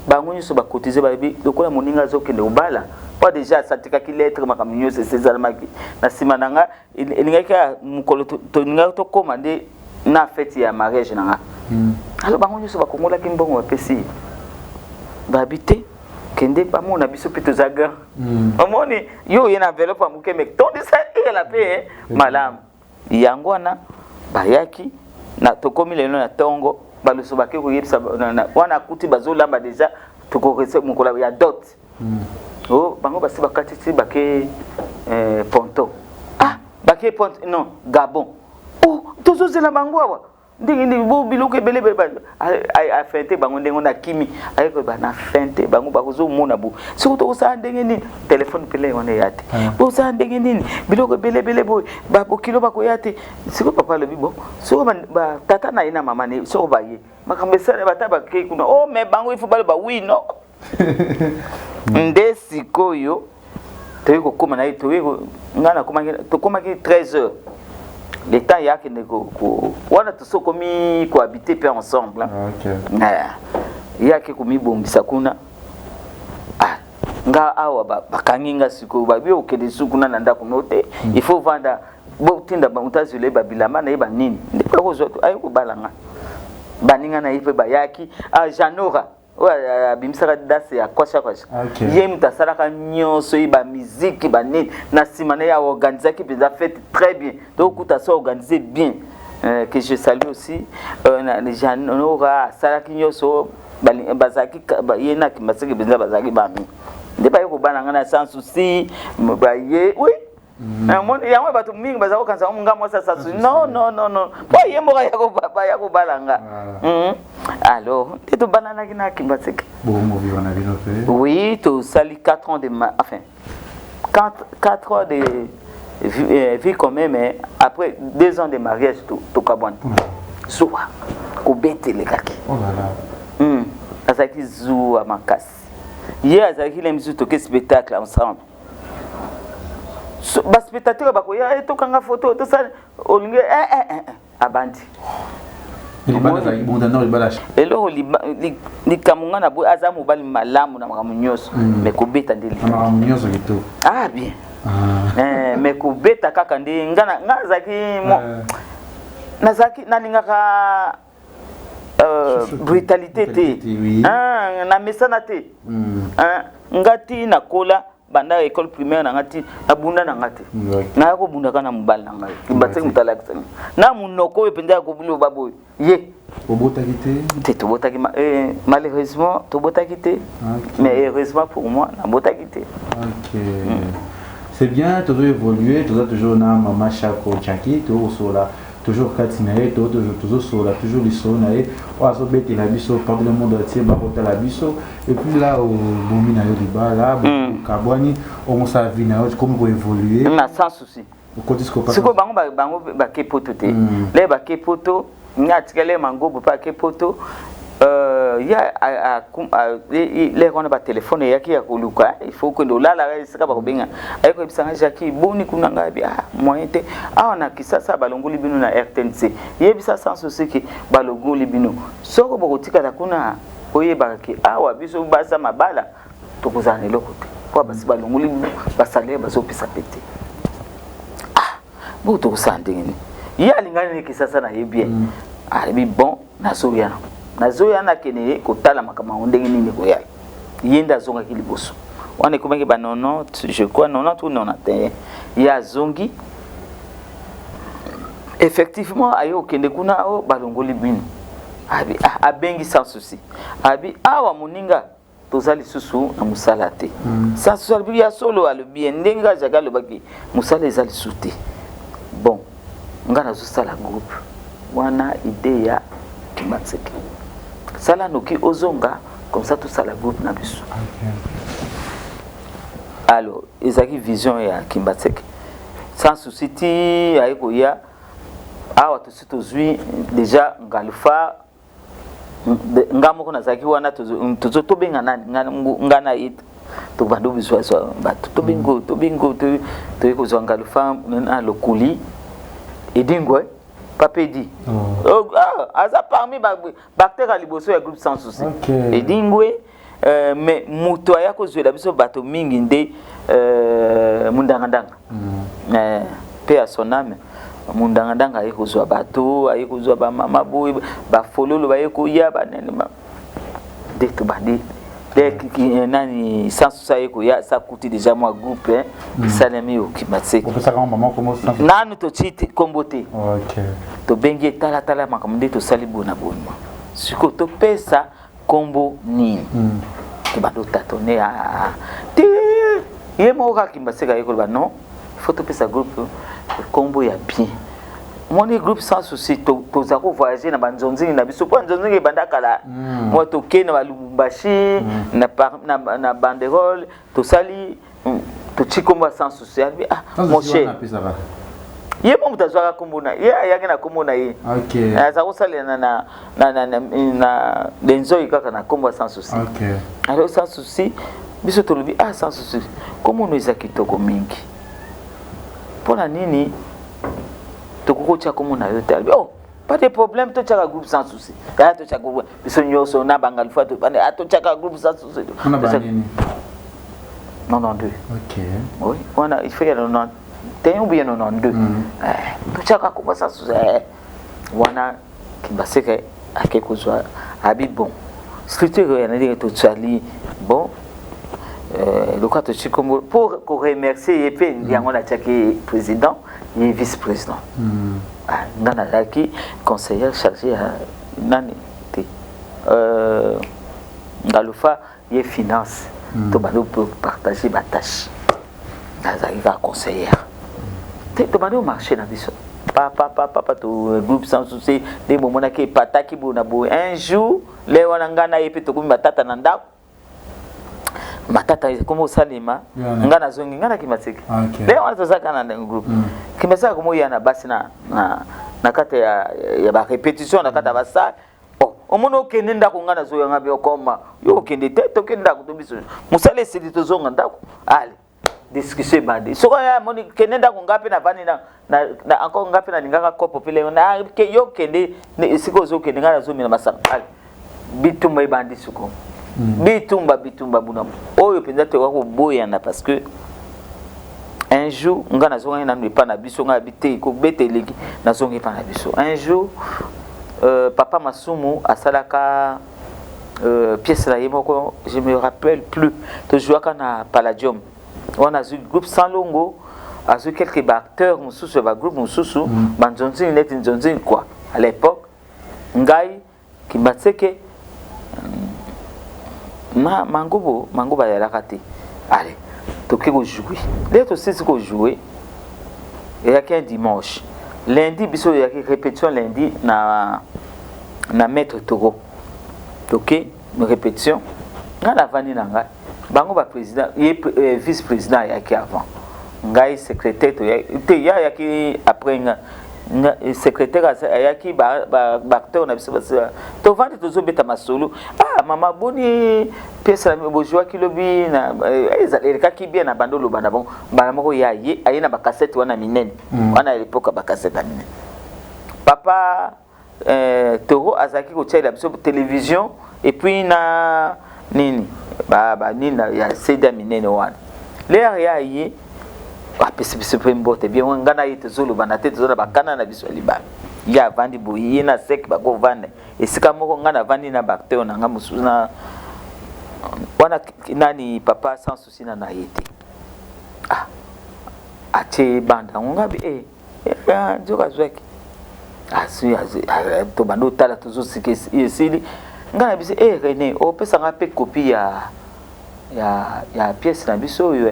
bangunyo so ba cotiser ba bi lokola moninga zokende ubala pas déjà satika ki lettre makaminyo c'est césalemaki na simananga elingaka mukolo to ninga to commander na fête ya mariage nanga alors bangunyo so ba kongola ki mbongo ba pesi ba habiter kende pa mona biso pito zaga omoni yo yena enveloppe amuke mek ton de ça et la paix malam yango wana bayaki na tokomi lelo na tongo baluso bake ko yebisa wana kuti bazolamba déjà tokorese mukola ya dot oh bango basi bakatiti bake ponto bake ponto non Gabon oh tozozela bango awa ndenge bo biloko ebele a fente bango ndenge na kimi ayeko bana fente bango bakozo mona bu siko to sa ndenge ni téléphone pele on yate bo sa ndenge ni biloko ebele boy ba bokilo bakoyate siko papa le bibo siko ba tata na ina mama ne siko ba ye makambesana bataba ke kuna oh mais bango il faut ba oui non nde sikoyo toyeko koma na toyeko ngana koma ki 13h. Les temps yaki neko wana tosokomi ko habiter pe ensemble. OK. Yaki komi bombisa kuna. Nga awa bakanginga siko babi okede sukuna na ndako note. Il faut vendre bo tinda ba utazule babilama na yeba nini. Ndiko kozoto ayiko balanga. Baninga na yipe bayaki Janora. Ouais, bimsaka dase ya kwasha. Ye mutasalaka nyonso iba musique ba nini na simane ya organiser qui peut fait très bien. Donc kuta so organiser bien. Que je salue aussi les Janora salaki nyonso bazaki yena ki masaki benza bazaki ba mi. Nde ba yoko bana na sans souci ba ye oui. Yango bato mingi bazako kanza munga mosa sasu non po yemboka yako papa yako balanga alors tu banana kina kimbatseke oui tu sali 4 ans de enfin 4 ans de vie quand même mais après 2 ans de mariage tu kabwan soa ko betele kaki oh là là azaki zu amakasi hier azaki les musiques toke spectacle ensemble bas spectateur bakoya etokanga photo to ça olinge abandi libanda ibondana libalash elo li kamunga na bo azamu bali malamu na mamunyoso mais ko beta ndeli mamunyoso kito bien mais ko beta kaka ndi ngana ngazaki mo nazaki naningaka brutalité te na mesana te ngati na kola banda école primaire na ngati abunda na ngati na ko bunda kana mubal na ngati kibatse mutalakisa na munoko ependa ko bulo babo ye obota kité te obota ki malheureusement to bota kité mais heureusement pour moi na bota kité. OK. C'est bien, tu dois évoluer, tu dois toujours na mama chako chaki to sola toujours katinae toujours sola toujours liso nae oazo beti la biso par le monde entier ba hôtel la biso et puis là au bomina yo liba là kabwani on sa vie na comme pour évoluer na sans souci siko bango ba kepoto te le ba kepoto ngatikele mango pa kepoto ya les on a ba téléphone yaki ya kuluka il faut que ndolala sika ba kobenga ayiko bisanga jaki boni kuna ngabi moyen te na kisasa balongoli bino na RTNC yebisa sans souci ki balongoli bino soko bokotika ta kuna oyeba ki awa biso basa mabala tokozana lokote kwa basi balongoli basale bazopisa pete bo to sandingini ya lingana ni kisasa na yebie bi bon na soya nazoya na kene kotala makama ndenge nini koyala yenda zonga kiliboso wana komaki ba 90 je crois 90 ou 91 ya zongi effectivement ayo kende kuna o balongoli bino abengi sans souci awa moninga tozali susu na musala te sans souci ya solo alobi ndenga jaga lobaki musala ezali souté bon ngana zo sala groupe wana idée ya Kimatseke sala noki ozonga comme ça tout ça la groupe na biso. Alors ezaki vision ya Kimatseke sans souci ti ayiko ya awa to zui déjà Ngalufa ngamo kuna zaki wana tuzo to benga nani ngana it to bandu biswa so batu to bingo to iko zonga lufa na lokuli edingwe papedi aza parmi bactéries liboso ya groupe sans souci edingwe mais muto ayako zwela biso bato mingi nde mundangandanga pe asoname mundangandanga ayiko zwa bato ayiko zwa ba mama boy ba fololo bayeko ya banene ma de to bandi de nani sans souci ayiko ya ça coûte déjà moi groupe salami okimatse on peut ça comme maman comme ça nanu to chite kombote OK to bengi tala makamde to sali bona bonma siko to pesa kombo nini to bado tatone ti yemo ka kimbaseka yeko ba non faut to pesa groupe kombo ya bien moni groupe sans souci to za ko voyager na banzonzingi na biso kwa nzonzingi bandakala moi to kena ba Lubumbashi na banderole to sali to chikomba sans souci mon cher yemo mutazwaka kumbuna yake na kumbuna hii OK za kusali na lenzo ikaka na kombo sans souci OK alors sans souci biso to lobi sans souci comment nous za kitoko mingi pona nini to kukocha komuna yote pas de problème to chaka groupe sans souci to chaka groupe biso nyoso na bangalfa to bande to chaka groupe sans souci on a ba nini 92 OK oui on a il fait 90 tem bien 92 to chaka komba sans souci wana kimbaseka akekuzwa abi bon structure yana dire to tsali bon le cas de Chikombo pour remercier et puis yango la tchaki président et vice-président ngana laki conseiller chargé à nani te ngalufa ye finance to bado pour partager ma tâche nazalika conseiller te to bado marché na biso papa to groupe sans souci des moments na ke pataki bona bo un jour le wana ngana yepe to kumba tata na ndako matata como salima ngana zongi ngana kimasiki le wana to zaka na groupe kimasaka como yana basi na kata ya ba répétition na kata basa omono kende ndako ngana zo yanga be okoma yo kende te to kende ndako to biso musale sidi to zonga ndako ale discussion bandi soko ya moni kende ndako ngapi na vani na encore ngapi na lingaka kopo pile na ke yo kende siko zo kende ngana zo mina masaka ale bitumba bandi suko bitumba buna oyo penza te wako boya na parce que un jour ngana zonga na nwe pa na biso nga bité ko beteleki na zonga pa na biso un jour papa Masumu asalaka pièce la yemoko je me rappelle plus to jouaka na Palladium on a eu groupe Salongo a eu quelques acteurs mususu ba groupe mususu banzonzi net nzonzi quoi à l'époque ngai kimatseke mangobo ya lakati allez toki ko jouer les to sisi ko jouer et ya qu'un dimanche lundi biso ya répétition lundi na maître Togo OK répétition na la vani na ngai bango ba président et vice président ya ki avant ngai secrétaire to ya ki après secrétaire ya ki ba acteur na biso to vandi to zo beta masolo mama boni pesa mi bojwa kilobi na ezaleka ki bien na bandolo bana bon bana moko ya ye ayena ba cassette wana minene wana l'époque ba cassette minene papa Toro azaki ko tshela biso télévision et puis na nini ba nini ya seda minene wana l'air ya ye apesi biso pe mbote bien ngana yete zolo bana tete zolo bakana na biso liba ya vandi boyi na sek bako vanda esika moko ngana vandi na bacteur na ngamusu na wana nani papa sans souci na yete ache banda ngabi joka zweki asu to bando tala tozo sike esili ngana biso René o pesa nga pe copie ya pièce na biso yo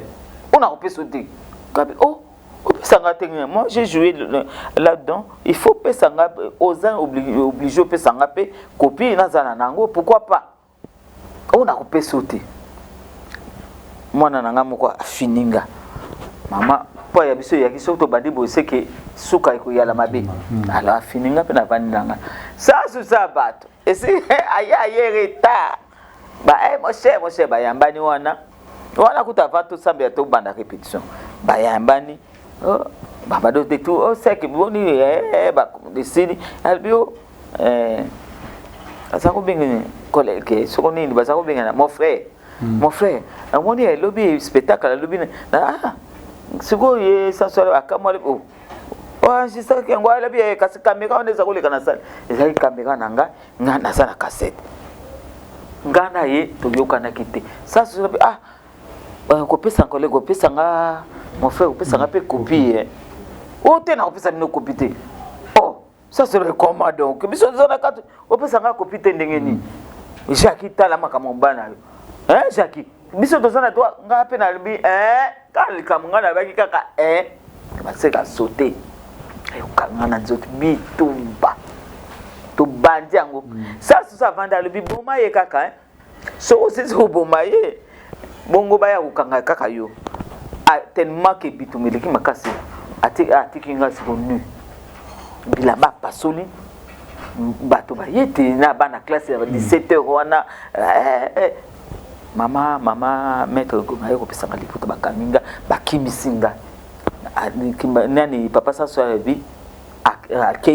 on a kopesa te kabi pesa nga te moi j'ai joué là-dedans il faut pesa nga aux obligé pesa nga pe copie na zana nango pourquoi pas on a kopesa te mwana nanga moko afininga mama po ya biso ya kiso to bandi bo seke suka iko ya la mabe alors fininga pe na vandanga ça sous ça bato et c'est aya yereta ba mo che ba yambani wana kuta vato sambe ya to banda répétition ba yambani baba do de tout seke boni ba desini albio asako bengi collègue soko nini basako bengi na mon frère amoni ya lobby spectacle lobby na siko ye sansole akamole juste que ngwa lobby kasi kamera on eza koleka na salle eza kamera nanga ngana sana cassette ngana ye to yokana kite sasa kopesa collègue kopesa nga mon frère kopesa nga pe copie o te na kopesa no copie te ça c'est le comment donc biso zona katu opesa nga copie te ndenge ni Jackie tala makamobana Jackie biso tozana to nga pe na libi kali kamunga na baki kaka baseka sauter ayo kangana nzoto bitumba to bandi yango ça vanda libi boma ye kaka so osisi boma ye bongo baya ukanga kaka yo tellement que bitumiliki makasi atiki nga sibonu bilamba pasoli bato bayete na bana classe ya 17h wana mama maître gomayo kopesa ngaliputa bakaminga bakimisinga nani papa saso bi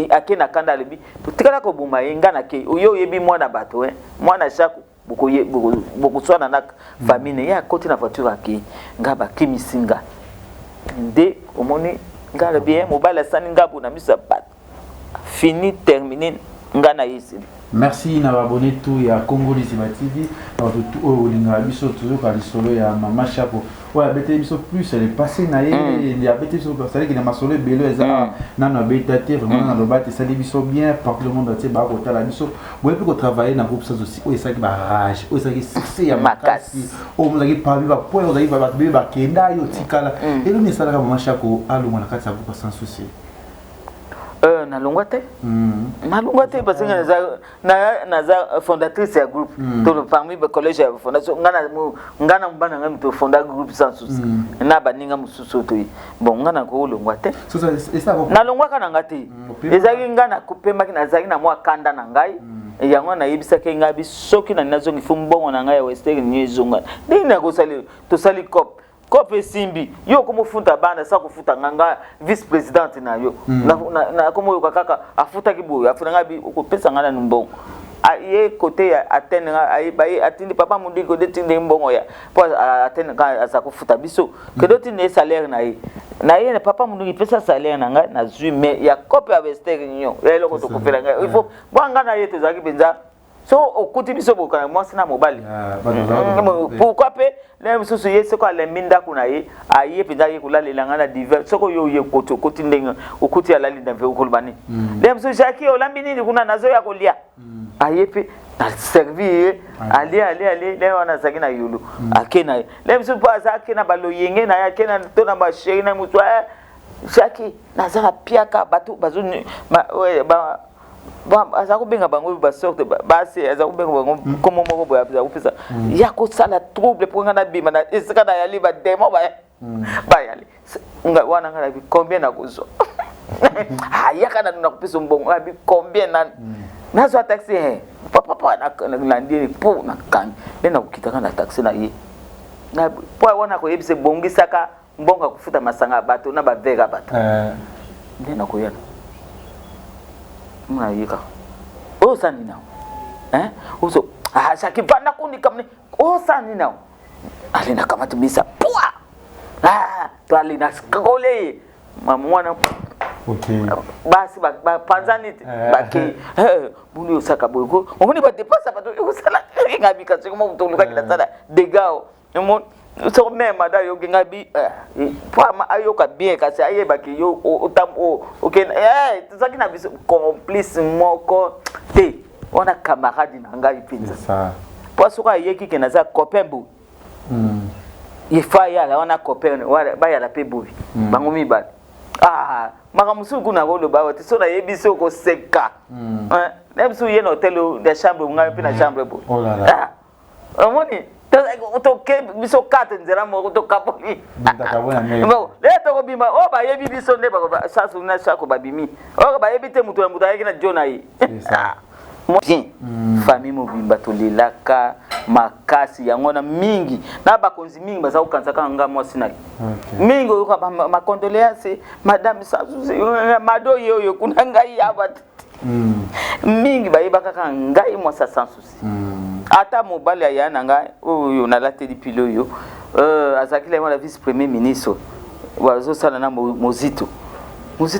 akena kanda lebi tikala ko buma yenga na ke oyo yebi mwana bato mwana shaku boko swana na famille ya koti na voiture ake ngaba kimisinga nde omoni ngala bien mobile sani ngabu na misa bat fini terminé ngana yisi. Merci na abonné tout ya Congo Liziba TV na tout o linga biso toujours ka lisolo ya mama chapo ouais bete biso plus elle est passée na ye ya bete biso parce que na masolo belo eza na na beta te vraiment na lobate ça dit biso bien par le monde entier ba ko tala biso boye pe ko travailler na groupe ça aussi o esa ki ba rage o esa ki succès ya makasi o mo lagi pa ba po o lagi ba ba kenda yo tikala et le message ka mama chapo alo na kati sa groupe sans souci na longwate parce que naza fondatrice ya groupe to parmi ba collège ya fondation ngana mbana ngam to fonda groupe sans souci na baninga mususu to bon ngana ko longwate na longwaka na ngati ezaki ngana kupema kina zaki na mwa kanda na ngai yango na yebisa ke ngabi soki na nazongi fumbongo na ngai ya western nyezonga ndina ko sali to sali cop kope simbi yo komo futa banda sa kufuta nganga vice president na yo na komo yo kaka afuta kiboyo afuna ngabi ukopesa ngana numbongo ye kote ya atene bayi atindi papa mundi ko detinde mbongo ya po atene ka asa kufuta biso kedoti ne salaire na ye papa mundi pesa salaire na nga na zui mais ya kope ya western nyo lelo ko to kopela nga il faut bwanga na ye tozaki benza so okuti biso bokana mwasi na mobali pourquoi pe le mususu ye seko ale minda kuna ye aye pinda ye kula lelanga na divers soko yo ye koto koti ndenga okuti ala linda ve ukolbani le mususu Jackie olambini kuna nazo ya kolia aye pe na servir ali le wana sakina yulu akena le mususu pa sakina balo yenge na yakena to na ba sheri na mutu Jackie nazara piaka batu bazuni ba azaku benga bango ba sorte basi azaku benga bango comme moko boya azaku pesa ya ko sala trouble pour ngana bima na esika na yali ba demo ba yali nga wana ngala bi combien na kuzo ya kana na kupesa mbongo abi combien na zo taxi papa na ndiri po na kan na kukitaka na taxi na ye na po wana ko yebise bongisaka mbonga kufuta masanga bato na ba vega bato ndena ko yana mnaika osani nao uso Jackie vanda kundi kamne osani nao alina kama tumisa pua to alina skole mwana okay basi ba panzanite baki buni usaka boyko omuni ba depasa ba to usala ngabika siko mtu luka kila sana degao mo so même da yo ngabi pa ayoka bien kasi aye baki yo otam okay tuzaki na biso complice moko te ona camarade na ngai pinza ça parce que yeki ke naza copain bu ifaya la ona copain ba ya la pe bu bango mibali makamusu kuna ko lo ba wote so na yebiso ko seka même so ye no hotel de chambre ngai pe na chambre bu omoni toke biso kate nzela moko tokapoli bon le tokobima o bayebi biso nde sasu na sako babimi o bayebi te mutu ayeki na jona yi bien famille mobimba tolelaka makasi yango na mingi na bakonzi mingi baza kokansaka nga mwasi na mingi oyoka makondoléance madame sasu mado yoyo kuna ngai yaba mingi bayebaka kaka ngai mwasa sans souci ata mobali aya na ngai oyo nalateli pilo oyo azalaki la la vice premier ministre wazosala na mozito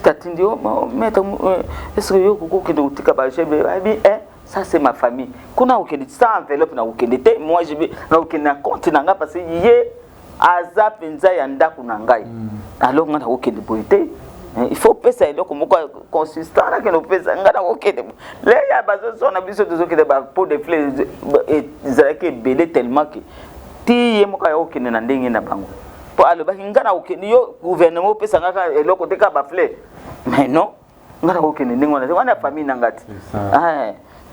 atindi maître est-ce que yo kokende utika ba chebe abi ça c'est ma famille kuna ukende sans enveloppe na ukende te moi je vais na ukende na compte na nga parce que ye aza penza ya ndako na ngai alors nga na ukende boite il faut pesa eloko moko consistant na keno pesa nga na ukende le ya bazo sona biso tozokende ba pour des fleurs ezalaki ebele tellement que ti ye moko ya ukende na ndenge na bango po aloba ngana ukende yo gouvernement pesa nga eloko te ka ba fleur mais non ngana ukende ndenge wana famille na ngati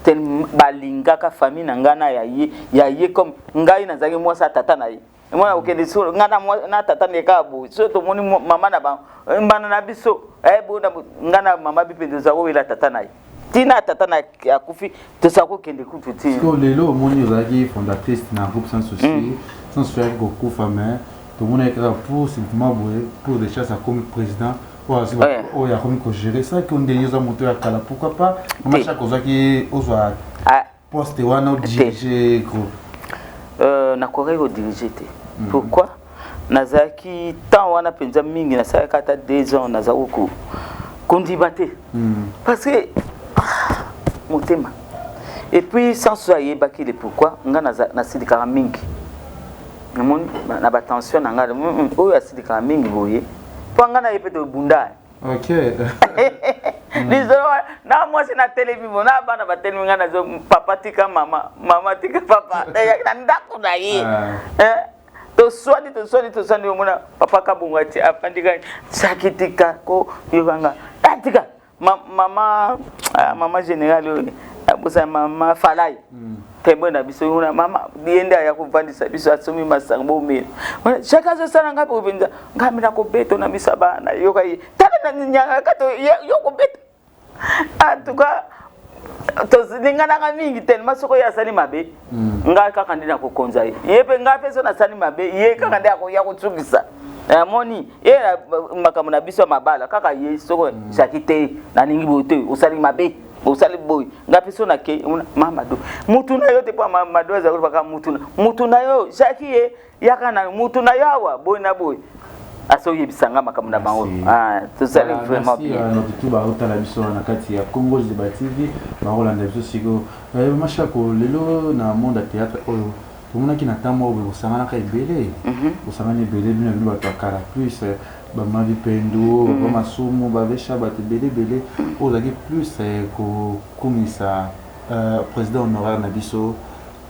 tel balingaka famille na ngana ya ye comme ngai na zangi mwasa tata na ye moi ukende so ngana na tata ne ka bo so to moni mama na ba mbana na biso bo ngana mama bipendo za wela tata na ye tina tata na akufi to sako kende kutu ti ko lelo moni zaki fondatrice na groupe sans souci sans faire beaucoup femme to moni ka pour simplement pour des chasses comme président ou ya comme ko gérer ça qu'on dénise moto ya kala pourquoi pas mama chaque chose qui ozwa poste wana diriger groupe na korai ko diriger te pourquoi nazaki temps wana penza mingi na saka ata 2 ans nazako kondibate parce que motema et puis sans soyer baki le pourquoi nga na sidika mingi na ba tension na nga oyo asidika mingi boye po nga na yepe to bunda OK lizo na moi c'est na télévision na bana ba télévision nga na zo papa tika mama tika papa na ndako na ye to swadi mona papa kabunga ti apandika sakitika ko yobanga tika mama général abusa mama falai tembo na biso una mama dienda ya kuvandisa biso asomi masango mimi chaka zo sana ngapi ubinza ngamira ko beto na misaba na yoka yi tala na nyanga kato yoko beto atuka to zingana nga mingi tellement soko ya sali mabe nga kaka ndina ko konza yepe ngape so na sali mabe ye kaka ndia ko ya kutsugisa moni era makamu na biso mabala kaka ye soko shakite na ningi bote usali mabe usali boy ngapi so na ke mama do mutu na yo te pa mama do za ko mutu na yo shakiye yakana mutu na yawa boy na boy aso yebisanga makamu na bango to sali vraiment bien notre tout ba otala biso na kati ya Congo Liziba TV ba rolanda biso siko mashako lelo na monde ya théâtre oyo tomona ki na tamo obo sangana ka ebele osangana ebele bino bino bato akala plus ba mavi pendo ba masumu ba vesha ba ebele ozaki plus ko komisa président honoraire na biso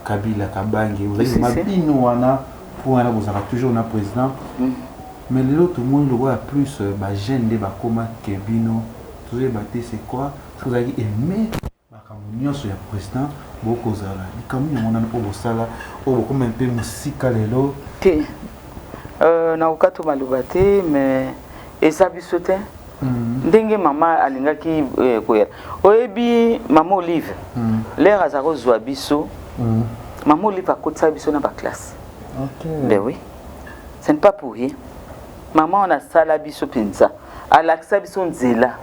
Kabila Kabange ozaki mabino wana pour ana bozaka toujours na président mais tout le monde voit plus ba jeune de ba koma Kebino tout ça baté c'est quoi vous avez aimé ba kamunyo sur le président boko zala ni kamunyo mona po bosala o comme un peu musika lelo te na ukato malubate mais esa bisote ndenge mama alingaki koyela oyebi mama Olive l'air azako zwa biso mama Olive akotsa biso na ba classe OK ben oui ce n'est pas pour rien maman on a sala biso penza alakisa biso nzela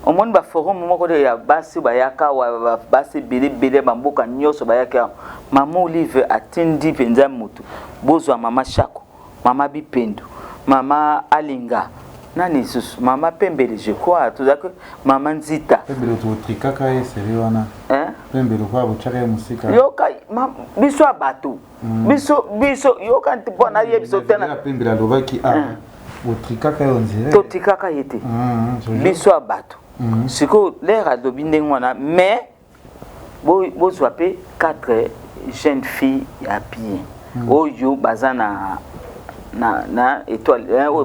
omoni ba forum moko de ya basi bayaka wa basi bele bamboka nyoso bayaka mama Olive atindi penza mutu bozwa mama Shako mama Bipendo mama Alinga nani susu mama Pembele je crois tout ça que mama Nzita Pembele to trikaka esere wana Pembele kwa bochaka musika yoka biso abato biso yoka ntipona ye biso tena Pembele alobaki botrikaka onzire to trikaka yete biso abato siko l'air adobi ndenge wana mais bozwa pe 4 jeunes filles ya bien oyo bazana na étoile o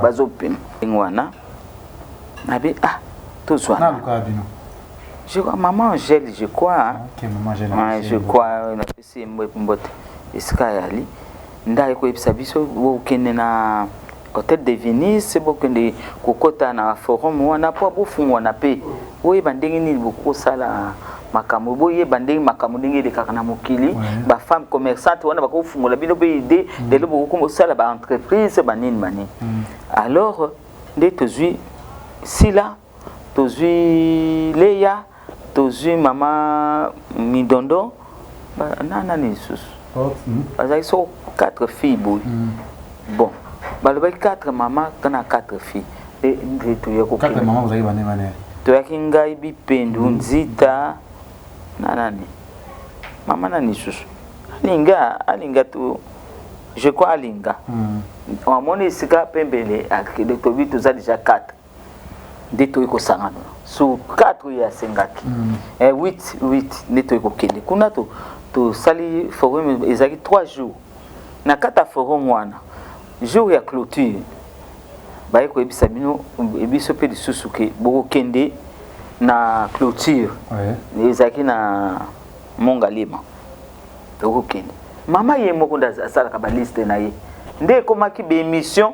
bazopim ngwana nabi tozwa na bukabino je crois maman Angèle je crois OK maman Angèle je crois na pesi mbote esika yali ndai ko ebisa biso okende na Hôtel de Venise bokende kokota na forum wana po bofungwa na pe oyeba ndenge nini bokosala makambo boyeba ndenge makambo ndenge elekaka na mokili ba femme commerçante wana bakofungola bino pe idée lelo bokosala ba entreprise banini manini alors nde tozwi Sila tozwi Leya tozwi mama Midondo nana ni susu bazali so 4 filles boy bon balobaki 4 maman kana 4 filles et ndre to yako 4 maman vous avez bané mané to yaki ngai bipendu nzita nani mama nani susu alinga tu je crois alinga on moni sika pembele akide to bitu za déjà 4 de to yako sangana so 4 ya sengaki 8 ne to yako kende kuna to sali forum ezaki 3 jours na kata forum wana jour ya clôture baye ko ebisa bino ebiso pe lisusu ke boko kende na clôture ezaki na Mongalema boko kende mama ye moko nda sala ka ba liste na ye nde komaki be émission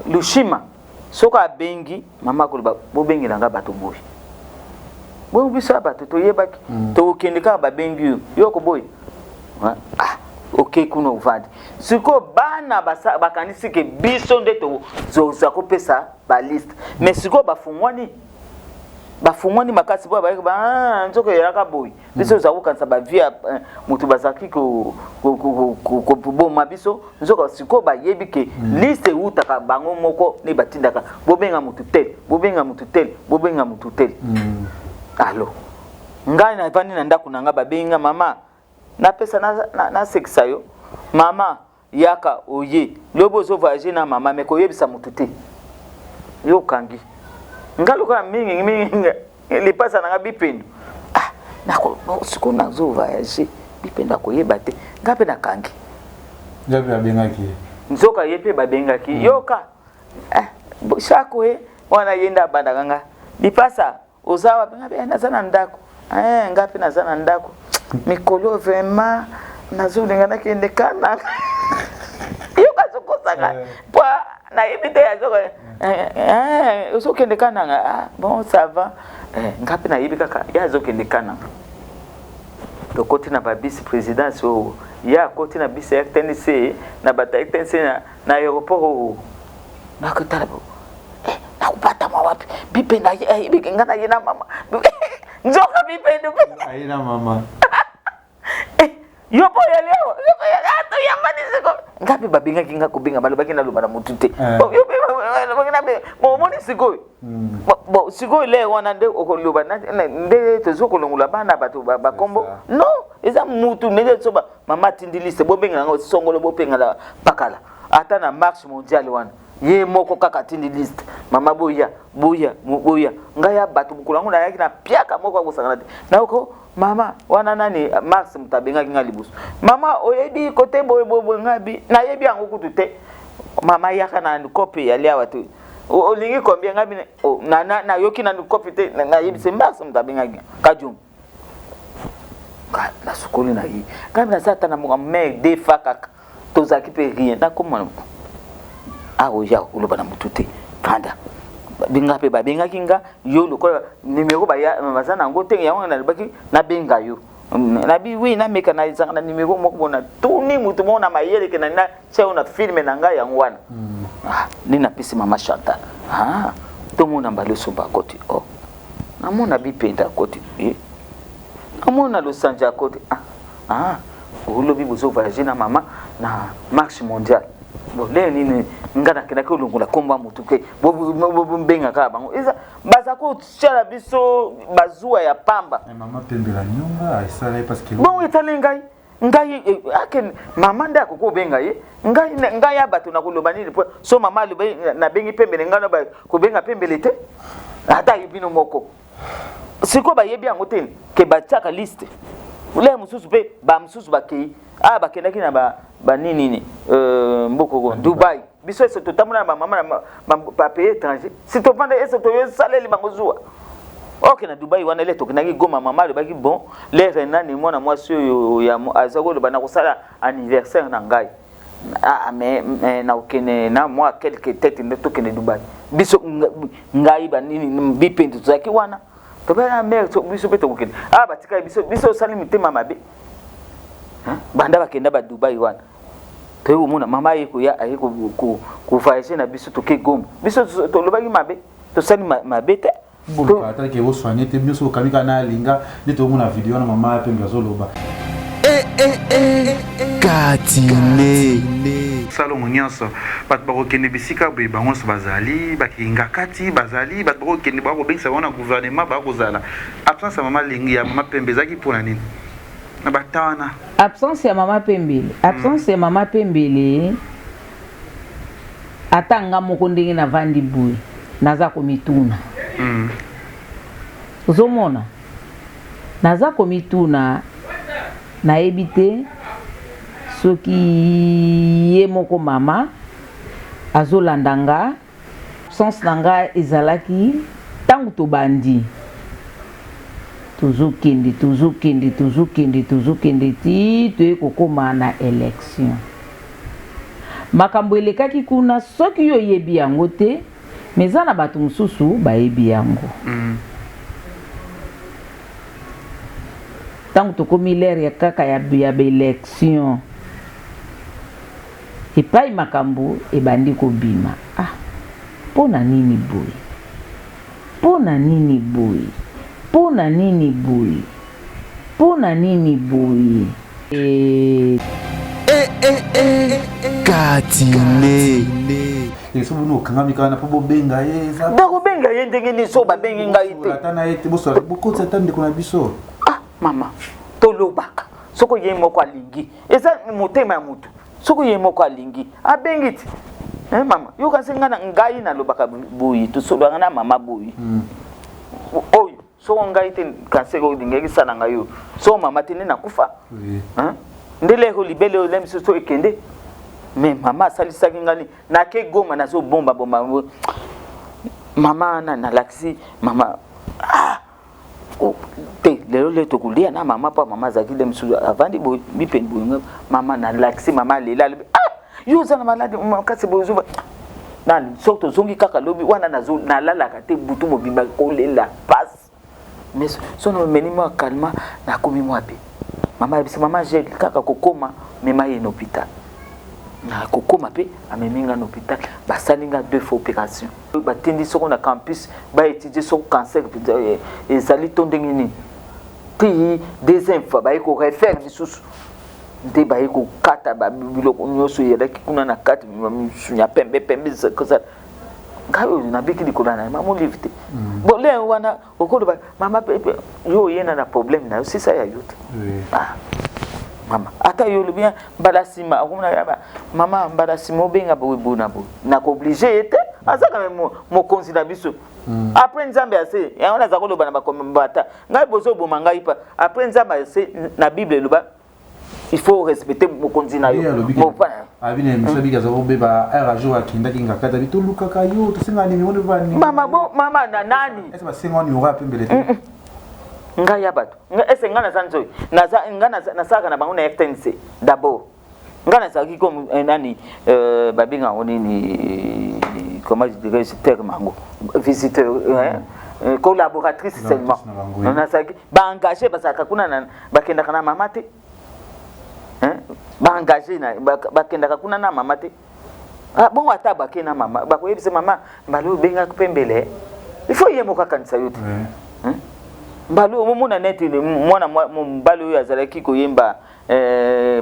Lushima soka bengi mama ko bo bengi nanga bato boy bo biso bato to yebaki to kende ka ba bengi yo ko boy ok kuno uvadi siko bana bakanisi ke biso nde to zoza kopesa ba liste mais siko bafungwani makasi bo ba nzoko yaka boy biso za kokanisa ba via mutu bazaki ko boma biso nzoko siko ba yebi ke liste utaka bango moko ne batindaka bobenga mutu tel allo ngai na vani na ndako nanga babenga mama na pesa na sekisa yo mama yaka oye lobo zo voyager na mama me ko yebisa mututé yo kangi ngalo ka mingi le pasa na bipendu nako siko na zo voyager bipenda ko yebate ngape na kangi ngape abengaki nzoka yepe babengaki yoka shako wana yenda bandanga bipasa ozawa ngape nazana ndako ngape nazana ndako mikolo vraiment nazolinga kende kana yo kazokosaka po na yebite yazoko uzokende kana bon ça va ngapi na yebika ka yazokende kana to koti na ba vice président so ya koti na vice RTNC na bata RTNC na aéroport nakutala nakupata mawapi bipenda yebika ngana yena mama nzoka bipenda ayina mama yo po ya leo to yambani siko ngapi babinga kinga kubinga balobaki na lubana mutute yo pe babinga mo moni siko bo siko le wana nde okolubana nde tozoko longula bana bato bakombo no eza mutu nde soba mama tindilise bobenga ngo songolo bopenga la pakala ata na marche mondiale wana ye moko kaka tindilise mama boya ngaya bato bukulangu na yaki na piaka moko akosangana na uko mama wana nani Max mutabenga kinga libusu mama oyebi kote boye ngabi na yebi yango kutute mama yaka na kopi ya lia watu olingi kombia ngabi na yoki na kopi te na yebi se Max mutabenga kajum na sukuli na yi ngabi na sata na mo me de fakaka tozaki pe rien na comment oya ulobana mutute kanda binga pe babenga kinga yo lokola numéro ba ya bazana ngo te yango na baki na benga yo na bi wi na meka na izanga na numéro moko bona tuni mutu mona mayele ke na cheo na filme na nga yango wana ni na pisi mama Chantal to mona mbalo somba koti namona bipenda koti namona losanja koti ulobi bozo voyager na mama na marche mondiale bon le nini ngana kena ko lungula komba mutuke bo benga ka bango iza bazako tsala biso bazua ya pamba mama pembela nyumba aisala parce que bon etalengai ngai aken mama nda ko benga ye ngai abato na koloba nini so mama na bengi pembele ngana ba ko benga pembele te ata yibino moko siko ba yebi yango teni ke bataka liste ule mususu pe ba mususu bakei bakendaki na ba nini mboko Dubai biso eso totamuna ba mama na ba pays étranger si to pande eso to yo saleli bango zuwa Ok na Dubai wana le tokinaki Goma mama le baki bon le renani mwana mwasi oyo ya azako le bana kosala anniversaire na ngai. Ah mais na okene na moi quelques têtes ne tokene Dubai. Biso ngai banini bipendo zaki wana. To ba mère to biso peto kokene. Ah batika biso sali mitema mabe. Banda bakenda ba Dubai wana. To umuna mama yiko ya ayiko ku voyager na biso to ke Goma. Biso to lobaki mabe. To sali mabe te. Bon, ata ke bo soigner te biso kamika na linga ni to mona video na mama pe ngazo loba. Katine salo monyanso bat bako kende bisika be bango bazali bakinga kati bazali bat bako kende bako bengisa wana gouvernement bako zala absence ya mama lingi ya mama pembe zaki pona nini na batana absence ya mama pembele atanga moko ndenge na vandi boy naza komituna uzomona naza komituna na ebite soki ye moko mama azolandanga absence nanga ezalaki tangu tobandi tozokende ti toye kokoma na élection makambo elekaki kuna soki yo yebi yango te meza na bato mosusu bayebi yango tangu tokomi lere ya kaka ya baélection epai makambo ebandi kobima pona nini boy Katine eso buno kangamika na pobo benga ye za ba ko benga ye ndenge ni so ba bengi ngai te atana ete boso bokotsa tande kuna biso mama tolobaka soko ye moko alingi eza motema ya mutu soko ye moko alingi abengiti mama yo kasenga na ngai na lobaka boyi to solanga na mama boyi oyo so ngai te kaseko ndingeki sana ngayo so mama tene nakufa ndele ko libele o lemso so ekende mais mama salisaki ngani na ke Goma na so bomba mama na laksi mama te lelo le to kulia na mama pa mama zaki lemso avandi bipen boyunga mama na laksi mama lela yo zana malade makasi bozuba nani soto zongi kaka lobi wana nazo nalala kate butu mobimba kolela passe mais sono menima kalma na komi mwapi mama bisa mama je kaka kokoma mema ye hôpital na kokoma pe ameminga na hôpital basalinga 2 fois opération batendi soko na campus ba étudier soko cancer ezali tondenge ni ti deuxième fois ba ko refaire bisusu nde ba ko kata ba biloko nyoso yelaki kuna na kati sunya pembe kosa ngayo na biki dikolana mama livite bon le wana okolo ba mama pepe yo yena na problème na si ça ya yote mama ata yo le bien balasima akumuna yaba mama balasima obenga bobuna bo na ko obligé ete azaka mo considérer biso après nzambe ase ya ona zakolo bana bakombata ngai bozo boma ngai pa après nzambe ase na bible loba il faut respecter mon continent mon pa abine msabiga za obeba rajo akinda kinga kata bituluka kayo tusinga ni ngone bani mama na nani ese basinga ni ora pembele te ngai yabato ese ngana sanzo na saka na bango na FTNC d'abord ngana saki comme nani babinga oni ni comment je dirais ce terme mango visiteur collaboratrice seulement na saki ba engagé basaka kuna bakenda kana mama te ba engagé na bakenda kuna na mama te bon ata bakena mama bakoyebisa mama mbalo benga kupembele il faut yemo kakanisa yote mbalo mumuna neti mwana mbalo yo azalaki koyemba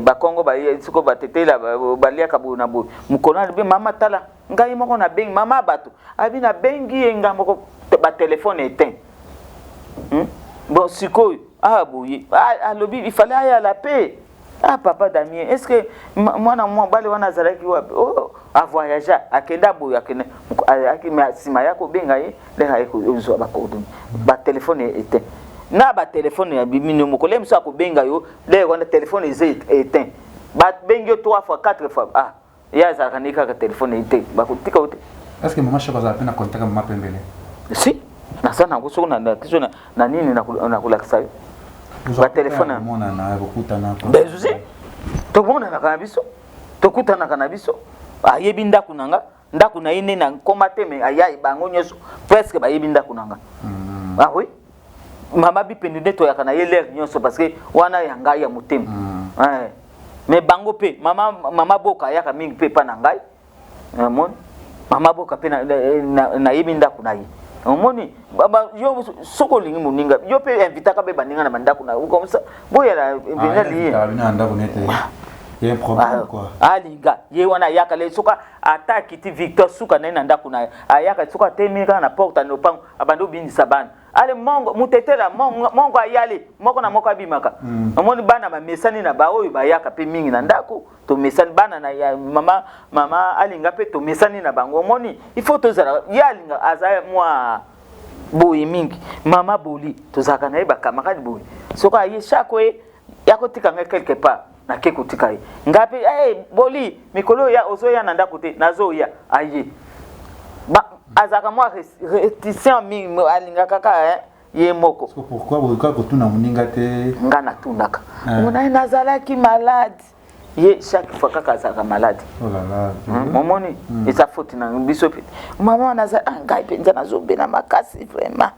ba Kongo ba siko batetela balia kabuna bo mukona be mama tala ngai moko na bengi mama bato abi na bengi enga moko ba téléphone éteint bon siko boye alobi il fallait aller à la paix. Papa Damien, est-ce que moi bale wana zalaki wapi a voyager akenda boya akenda akima yako benga ye le hayeko uzo ba coordonner ba téléphone éteint na ba téléphone ya bimino mokole mso akobenga yo le wana téléphone éteint ba bengi 3 fois 4 fois ya za kanika ka téléphone éteint ba kotika ote est-ce que maman chaka za pena contact mama pembele si na sana kusoko na kiso na nini na kulakisa ba telefone mona na kukutana ko bezuzi to mona na kanabiso to kutana kanabiso ayebi ndaku nanga ndaku na ine na komate me ayayi bango nyoso presque bayebi ndaku nanga ah oui mama bipende neto ya kana yele nyoso parce que wana ya ngai ya mutema mais bango pe mama boka yaka mingi pe pa na ngai mon mama boka pe na yebi ndaku na yi omoni baba yo soko lingi muninga yo pe invita ka be baninga na mandaku na comme ça boya la invita li na ndaku nete il y a un problème quoi alinga ye wana yaka le soka attaque ti Victor suka na ndaku na ayaka soka temika na porta no pango abando bindi sabana ale mongo mutetela mongo ayale moko na moko abimaka omoni bana ba mesani na ba oyo ba yaka pe mingi na ndaku to mesani bana na ya mama alinga pe to mesani na bango omoni il faut to zara yalinga azaya mwa boyi mingi mama boli to zaka na ba kamarade boyi soka ye chakwe yako tikanga quelque part na keko tikai ngapi boli mikolo ya ozoya na ndaku te nazoya aye ba azaka mwa réticent mingi alinga kaka ye moko pourquoi boka ko tuna muninga te ngana tunaka mona nazalaki malade ye chaque fois kaka azaka malade oh là là momoni esa faute na biso pe mama naza ngai penza nazobena makasi vraiment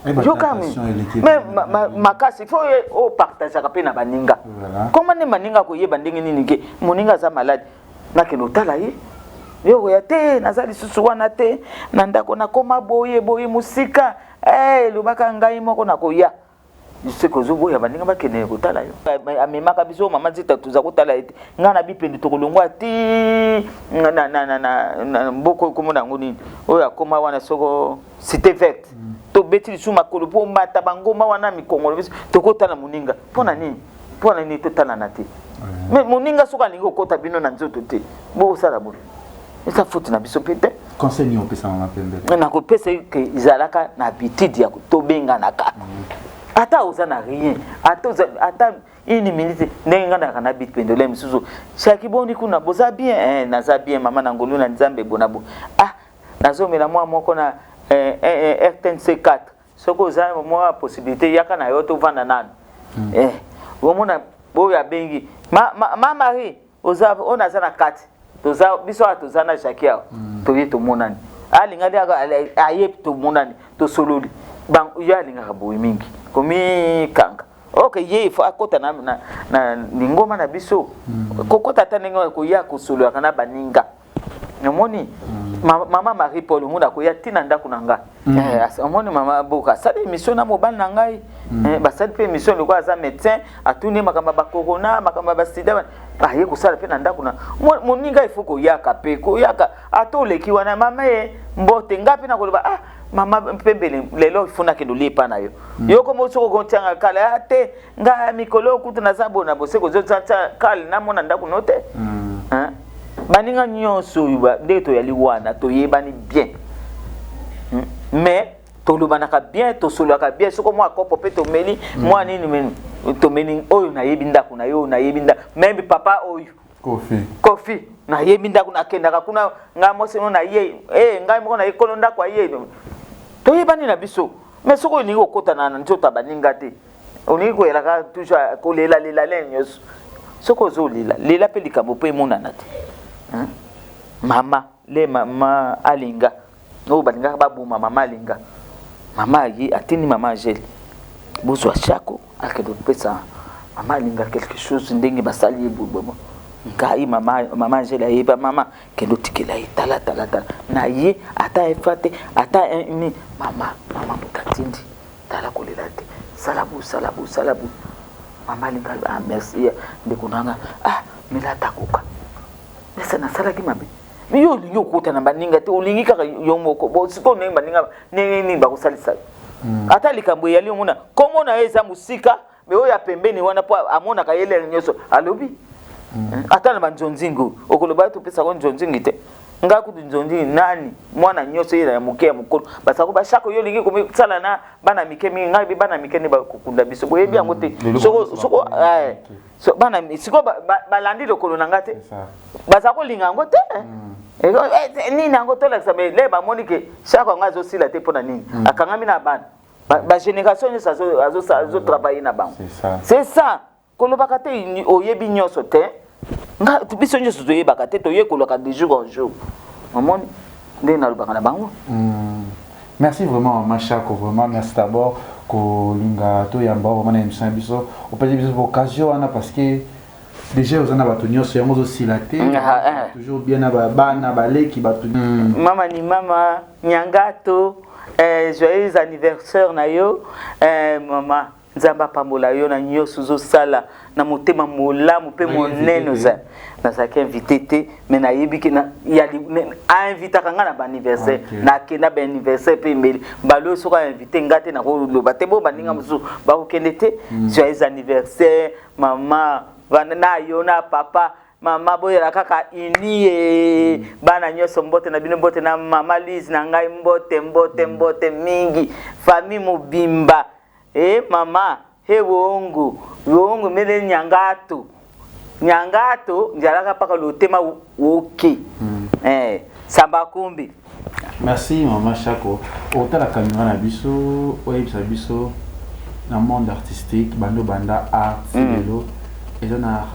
Jokami. Mais makasi faut o partager ka na baninga. Comment ne maninga ko yeba ndenge nini ke moninga za malade na ke notala ye. Yo ya te nazali susu wana te na ndako na koma boye musika lubaka ngai moko na koya. Siko zubo ya baninga bakene kotala yo. Amemaka biso mama zita tuza kotala ete ngana bipendi tokolongwa ti na mboko komona ngoni oya koma wana soko cité verte. To beti su makolo po mata bangoma wana mikongolo biso to kotala muninga pona nini to tala na te mais muninga soka lingo kota bino na nzoto te bo sala bo esa faute na biso pete conseil ni opesa mama pembe na ko pesa ke izalaka na habitude ya to benga naka ata oza na rien ata une minute ndenga na kana bit pendole misuzu shaki boni kuna boza bien naza bien mama na ngolu na nzambe bonabo nazomela mwa moko na RTNC4 soko za mwa possibilité yaka na yo to vanda nani womona bo ya bengi ma mari oza ona za na kati toza biso atoza na shakia to yeto monani alinga dia ayep to monani to sololi bang yo alinga ka boyi mingi komi kanga okay ye fa akota na ningoma na biso kokota tanenga ko ya ko solo kana baninga nomoni mama Marie Paul muna ko ya tina ndako nanga omoni mama boka sali mission na mobile na ngai ba sali pe mission le kwa za médecin atuni makamba ba corona makamba ba sida ye ko sala pe na ndako na moninga ifoko yaka pe ko yaka atoleki wana mama mbote ngapi na koloba mama pembele lelo ifuna ke ndolipa na yo yoko mo soko gontanga kala ate nga mikolo kutu na zabona boseko zo tsatsa kala na mona ndako note baninga nyonso yuba ndeto yali wana to yebani bien mais to lubanaka bien to solaka bien soko mwa kopo pe to meli mwa nini to meli oyo na yebi ndako na yo na yebi ndako même papa oyo kofi na yebi ndako na kenda kuna ngamo seno na ye ngai moko na ekono ndako ye to yebani na biso mais soko ni okota na nzota baninga te oni ko elaka toujours ko lela lenyos soko zo lela pe likambo pe monana te mama alinga o balinga babuma mama alinga mama yi atini mama Angèle bozwa chako akedo pesa mama alinga quelque chose ndenge basali bobo ngai mama Angèle ayeba mama kendo tikela itala na ye ata efate ata ni mama mutatindi tala kolela te salabu mama alinga merci ndekunanga mila takuka nesa na sala ki mabe yo lingo kota na baninga te olingi kaka yo moko bo siko ne baninga ne ba kosalisa ata likambo ya li mona komo na eza musika me oya pembeni wana po amona ka yele nyoso alobi ata na banjonzingo okoloba to pesa ko njonzingi te nga kutu nzondi nani mwana nyoso ila ya muke ya mukolo basako ba shako yo lingi komi sala na bana mike mi ngai bana mike ne ba kukunda biso boye bia ngote soko so bana siko balandi lokolo nangate basako linga ngote ni nango to la sabe le ba monike shako ngazo sila te pona nini akangami na bana ba génération ça azo travailler na bango c'est ça kolobaka te oyebi nyoso te nga biso nyoso to yebaka te to yekoloka de jour en jour mamoni nde na lobaka na bango. Merci vraiment Machako, vraiment merci d'abord ko linga to yamba vraiment na émission biso on peut dire occasion ana parce que déjà aux ana bato nyoso yango zo silaté toujours bien na bana baleki bato mama ni mama nyangato joyeux anniversaire na yo mama nzamba pambola yo na nyoso zo sala na motema molamu pe monene za na saki invité te mais na yebiki na ya a invité kanga na ba anniversaire na kenda ba anniversaire pe mbeli balo so ka invité ngate na ko loba te bo baninga musu ba ko kende te joyeux anniversaire mama bana na yo na papa mama boyela kaka inie bana nyoso mbote na bino mbote na mama Liz na ngai mbote mingi famille mobimba mama wongo mele nyangato njalaka paka lotema woke samba kumbi. Merci maman Chako otala kamera na biso oyebisa biso na monde artistique bando banda art lelo ezona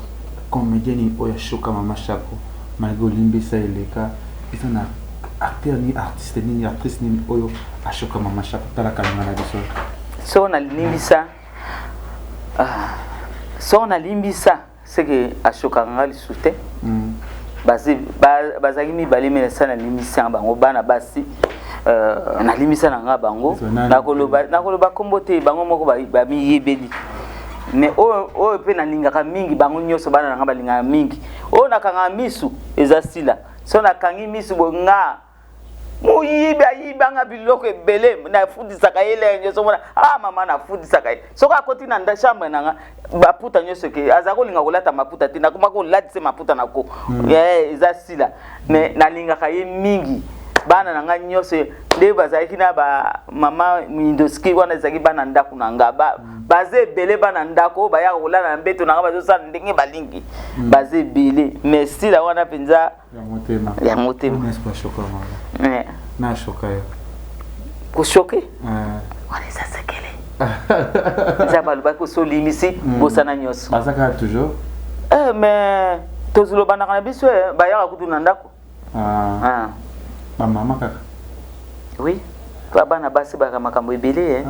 comédienne oya shoka mama Chako malgré limbisa eleka ezona acteur ni artiste ni actrice ni oyo ashoka mama Chako tala kamera na biso so na limbisa c'est que ashoka ngali sute bazaki mibali mena sana limbisa bango bana basi na limbisa na nga bango nakoloba kombo te bango moko ba miyebeli mais o pe na lingaka mingi bango nyoso bana na nga balinga mingi o nakanga misu eza sila so nakangi misu bonga yiba nga biloko ebele na fudisaka yele nyoso mona mama na fudisaka soka koti na nda chambre nanga baputa nyoso ke azako linga kolata maputa tina kuma ko latise maputa nako eza sila mais na linga kaye mingi bana nanga nyoso nde bazaki na ba mama Mindoski wana zaki bana ndako nanga baze bele bana ndako baya kolala na mbeto nanga bazo sa ndenge balingi baze bele mais sila wana penza ya motema n'est-ce pas choquant mama na choqué ko choqué on est ça sekele ça va le bako so limisi bosana nyoso azaka toujours mais tozulo bana kana biso baya kutu na ndako maman kaka oui toi bana basi baka makambo ebele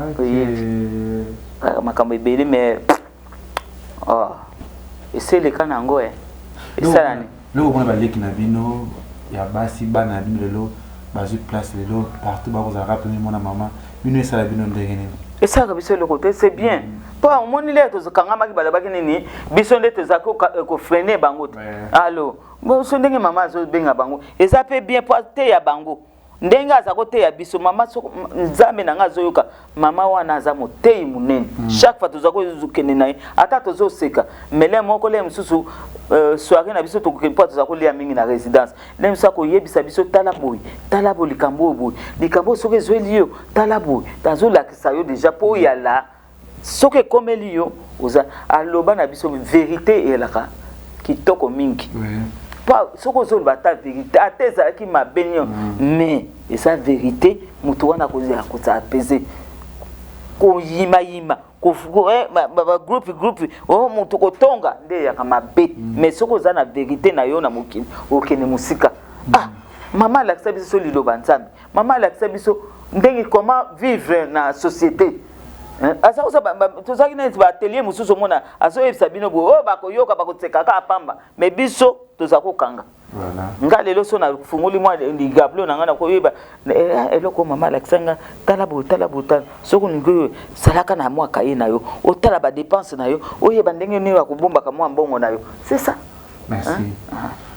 makambo ebele mais esele kana ngo esala ni loko bona baleki na bino ya basi bana bino lelo bazu place lelo partout ba vous a rappelé mon maman bino esala bino ndenge nini esala biso le côté c'est bien toi au moni le to kanga maki balabaki nini biso ndete zako ko freiner bango allo bo so ndenge mama zo benga bango eza pe bien pote ya bango ndenge azako te ya biso mama so nzambe na nga zoyoka mama wana aza motei munene chaque fois tozako zukene naye ata tozo seka mele moko le msusu soirée na biso tokokeni po tozako lia mingi na résidence le msako yebisa biso tala boy likambo boy likambo soke zweli yo tala boy tazo lakisa yo déjà po ya la soke komeli yo oza aloba na biso vérité elaka kitoko mingi pas soko zo bata vérité ateza ki mabenyo mais et sa vérité mutu wana ko ya ko apaiser ko yima ko groupe mutu ko tonga nde ya kama be mais soko za na vérité na yo na mokini okene musika mama la biso so liloba nzambe mama la biso ndenge comment vivre na société asa usa tozaki na ba atelier mususu mona aso ebisa bino bo bakoyoka bakotseka ka pamba mais biso tozako kanga voilà ngalelo so na funguli mwa ligablo na ngana ko yeba eloko mama Alexanga tala bota soko ningo salaka na mwa kaye na yo otala ba dépense na yo oyeba ndenge ni wakubomba ka mwa mbongo na yo c'est ça. Merci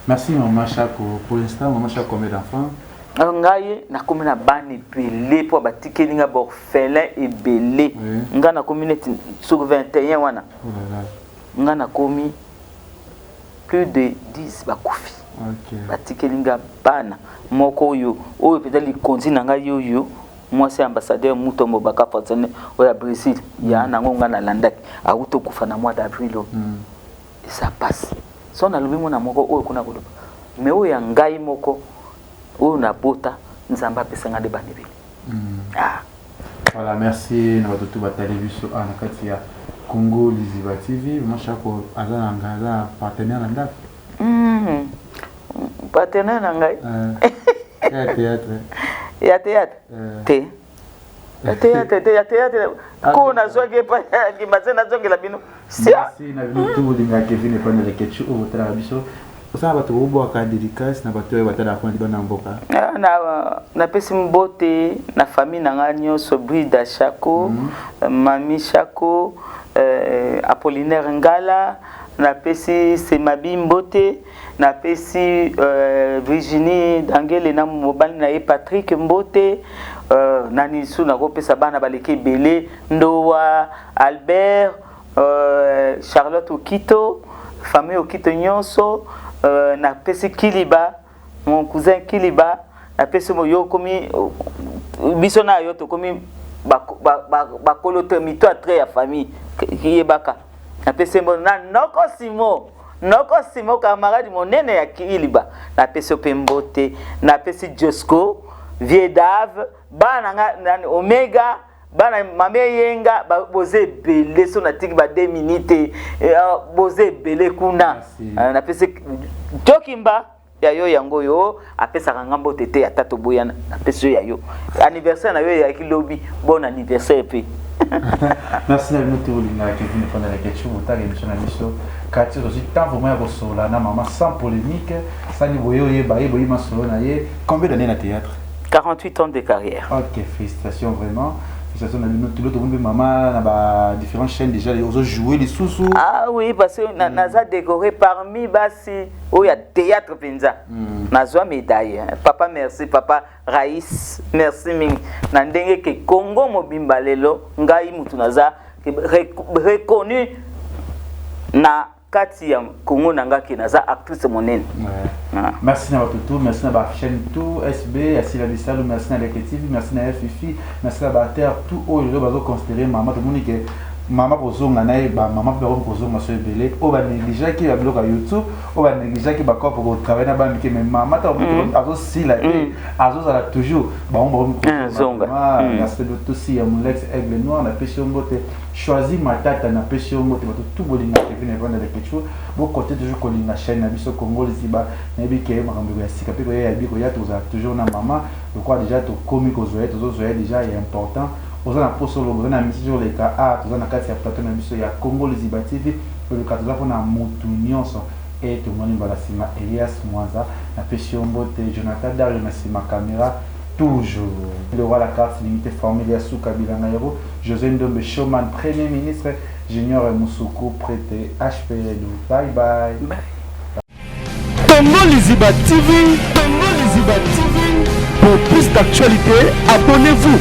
merci maman Chako. Pour l'instant maman Chako combien d'enfants? Ngai na komi na bani belé po batikeli nga orphelin et belé nga na communauté sur 21 wana nga na komi plus de 10 bakufi batikelinga bana moko oyo peut-être likonzi na ngai oyo moi c'est ambassadeur Mutombo Baka Fortune au Brésil ya nango ngana landaki auto kufa na mois d'avril et ça passe son alobi mona moko oyo kuna kolo mais oyo ya ngai moko oyo na bota nzamba pesanga de banebeli voilà merci na watoto batali biso ana kati ya Congo Liziba TV mashako azana ngala partenaire na ndako partenaire na ngai ya théâtre théâtre ko na zoge pa kimazena zongela bino sia si na bino tu linga Kevin pa na lekechu o tra biso ça va tout bo ka dédicace na bato batala kwa libana mboka na pesi mbote na famille na nganyo Sobrida Chako Mami Chako Apollinaire Ngala na pesi Semabi Mbote na pesi Virginie Dangele na mobali na Patrick Mbote nani su na ko pesa bana baleke belé Ndoa Albert Charlotte Okito famille Okito nyonso na pesi Kiliba mon cousin Kiliba na pesi moyo komi biso na yo to komi ba kolote mito atre ya famille kiyebaka na pesi mo na noko simo camarade monene ya Kiliba na pesi Pembote na pesi Josco Viedave bana nga Omega bana mame yenga boze belé so na tiki ba 2 minutes boze belé kuna na pesi Tokimba ya yo yango yo apesa ngambo tete ya tato boyana na pesi ya yo anniversaire na yo ya kilobi bon anniversaire pe merci à nous tous les qui viennent prendre la question au tag émission émission Katia aussi tant vraiment ya sola na maman sans polémique ça ni boyo ye ba ye boyi masolo na ye combien d'années na théâtre 48 ans de carrière. OK, félicitations vraiment. Félicitations à tout l'autre monde maman na ba différentes chaînes déjà ils ont joué les sous-sous. Ah oui parce que naza décoré parmi basi o ya théâtre penza. Nazwa médaille. Papa merci, papa Raïs, merci mingi. Na ndenge ke Congo mobimba lelo ngai mutu naza reconnu na kati ya Congo nanga ke naza actrice monene. Merci na tout, merci na ba chaîne tout SB, Asila Bisalo, merci na Leketivi, merci na FFI, merci na ba terre tout au le bazo considérer maman tout monde que maman pozonga na ba maman pe pozonga so belé o ba négliger ki ba bloka YouTube o ba négliger ki ba ko pour travailler na ba mike mais maman ta azo sila azo za toujours ba on ba zonga merci de tout si ya Molex Aigle Noir na pêche mbote choisi matata na pêche mbote ba tout bolinga Kevin Evanda de quelque chose bo côté toujours kolinga chaîne na biso Congo Liziba na bi ke makambo ya sika pe ko ya bi ko ya toujours na maman le quoi déjà to komi ko zoé to zoé déjà est important oza na poso lo oza na misi sur les cas toza na kati ya plateau na biso ya Congo Liziba TV le cas toza pona mutu nyonso et to moni bala sima Elias Mwanza na pesio mbote Jonathan Dario na sima caméra toujours le roi la carte limitée formule ya Souka Bilanga Yero José Ndombe Showman premier ministre Junior Moussoukou prêté HPL bye bye Congo Liziba TV pour plus d'actualités abonnez-vous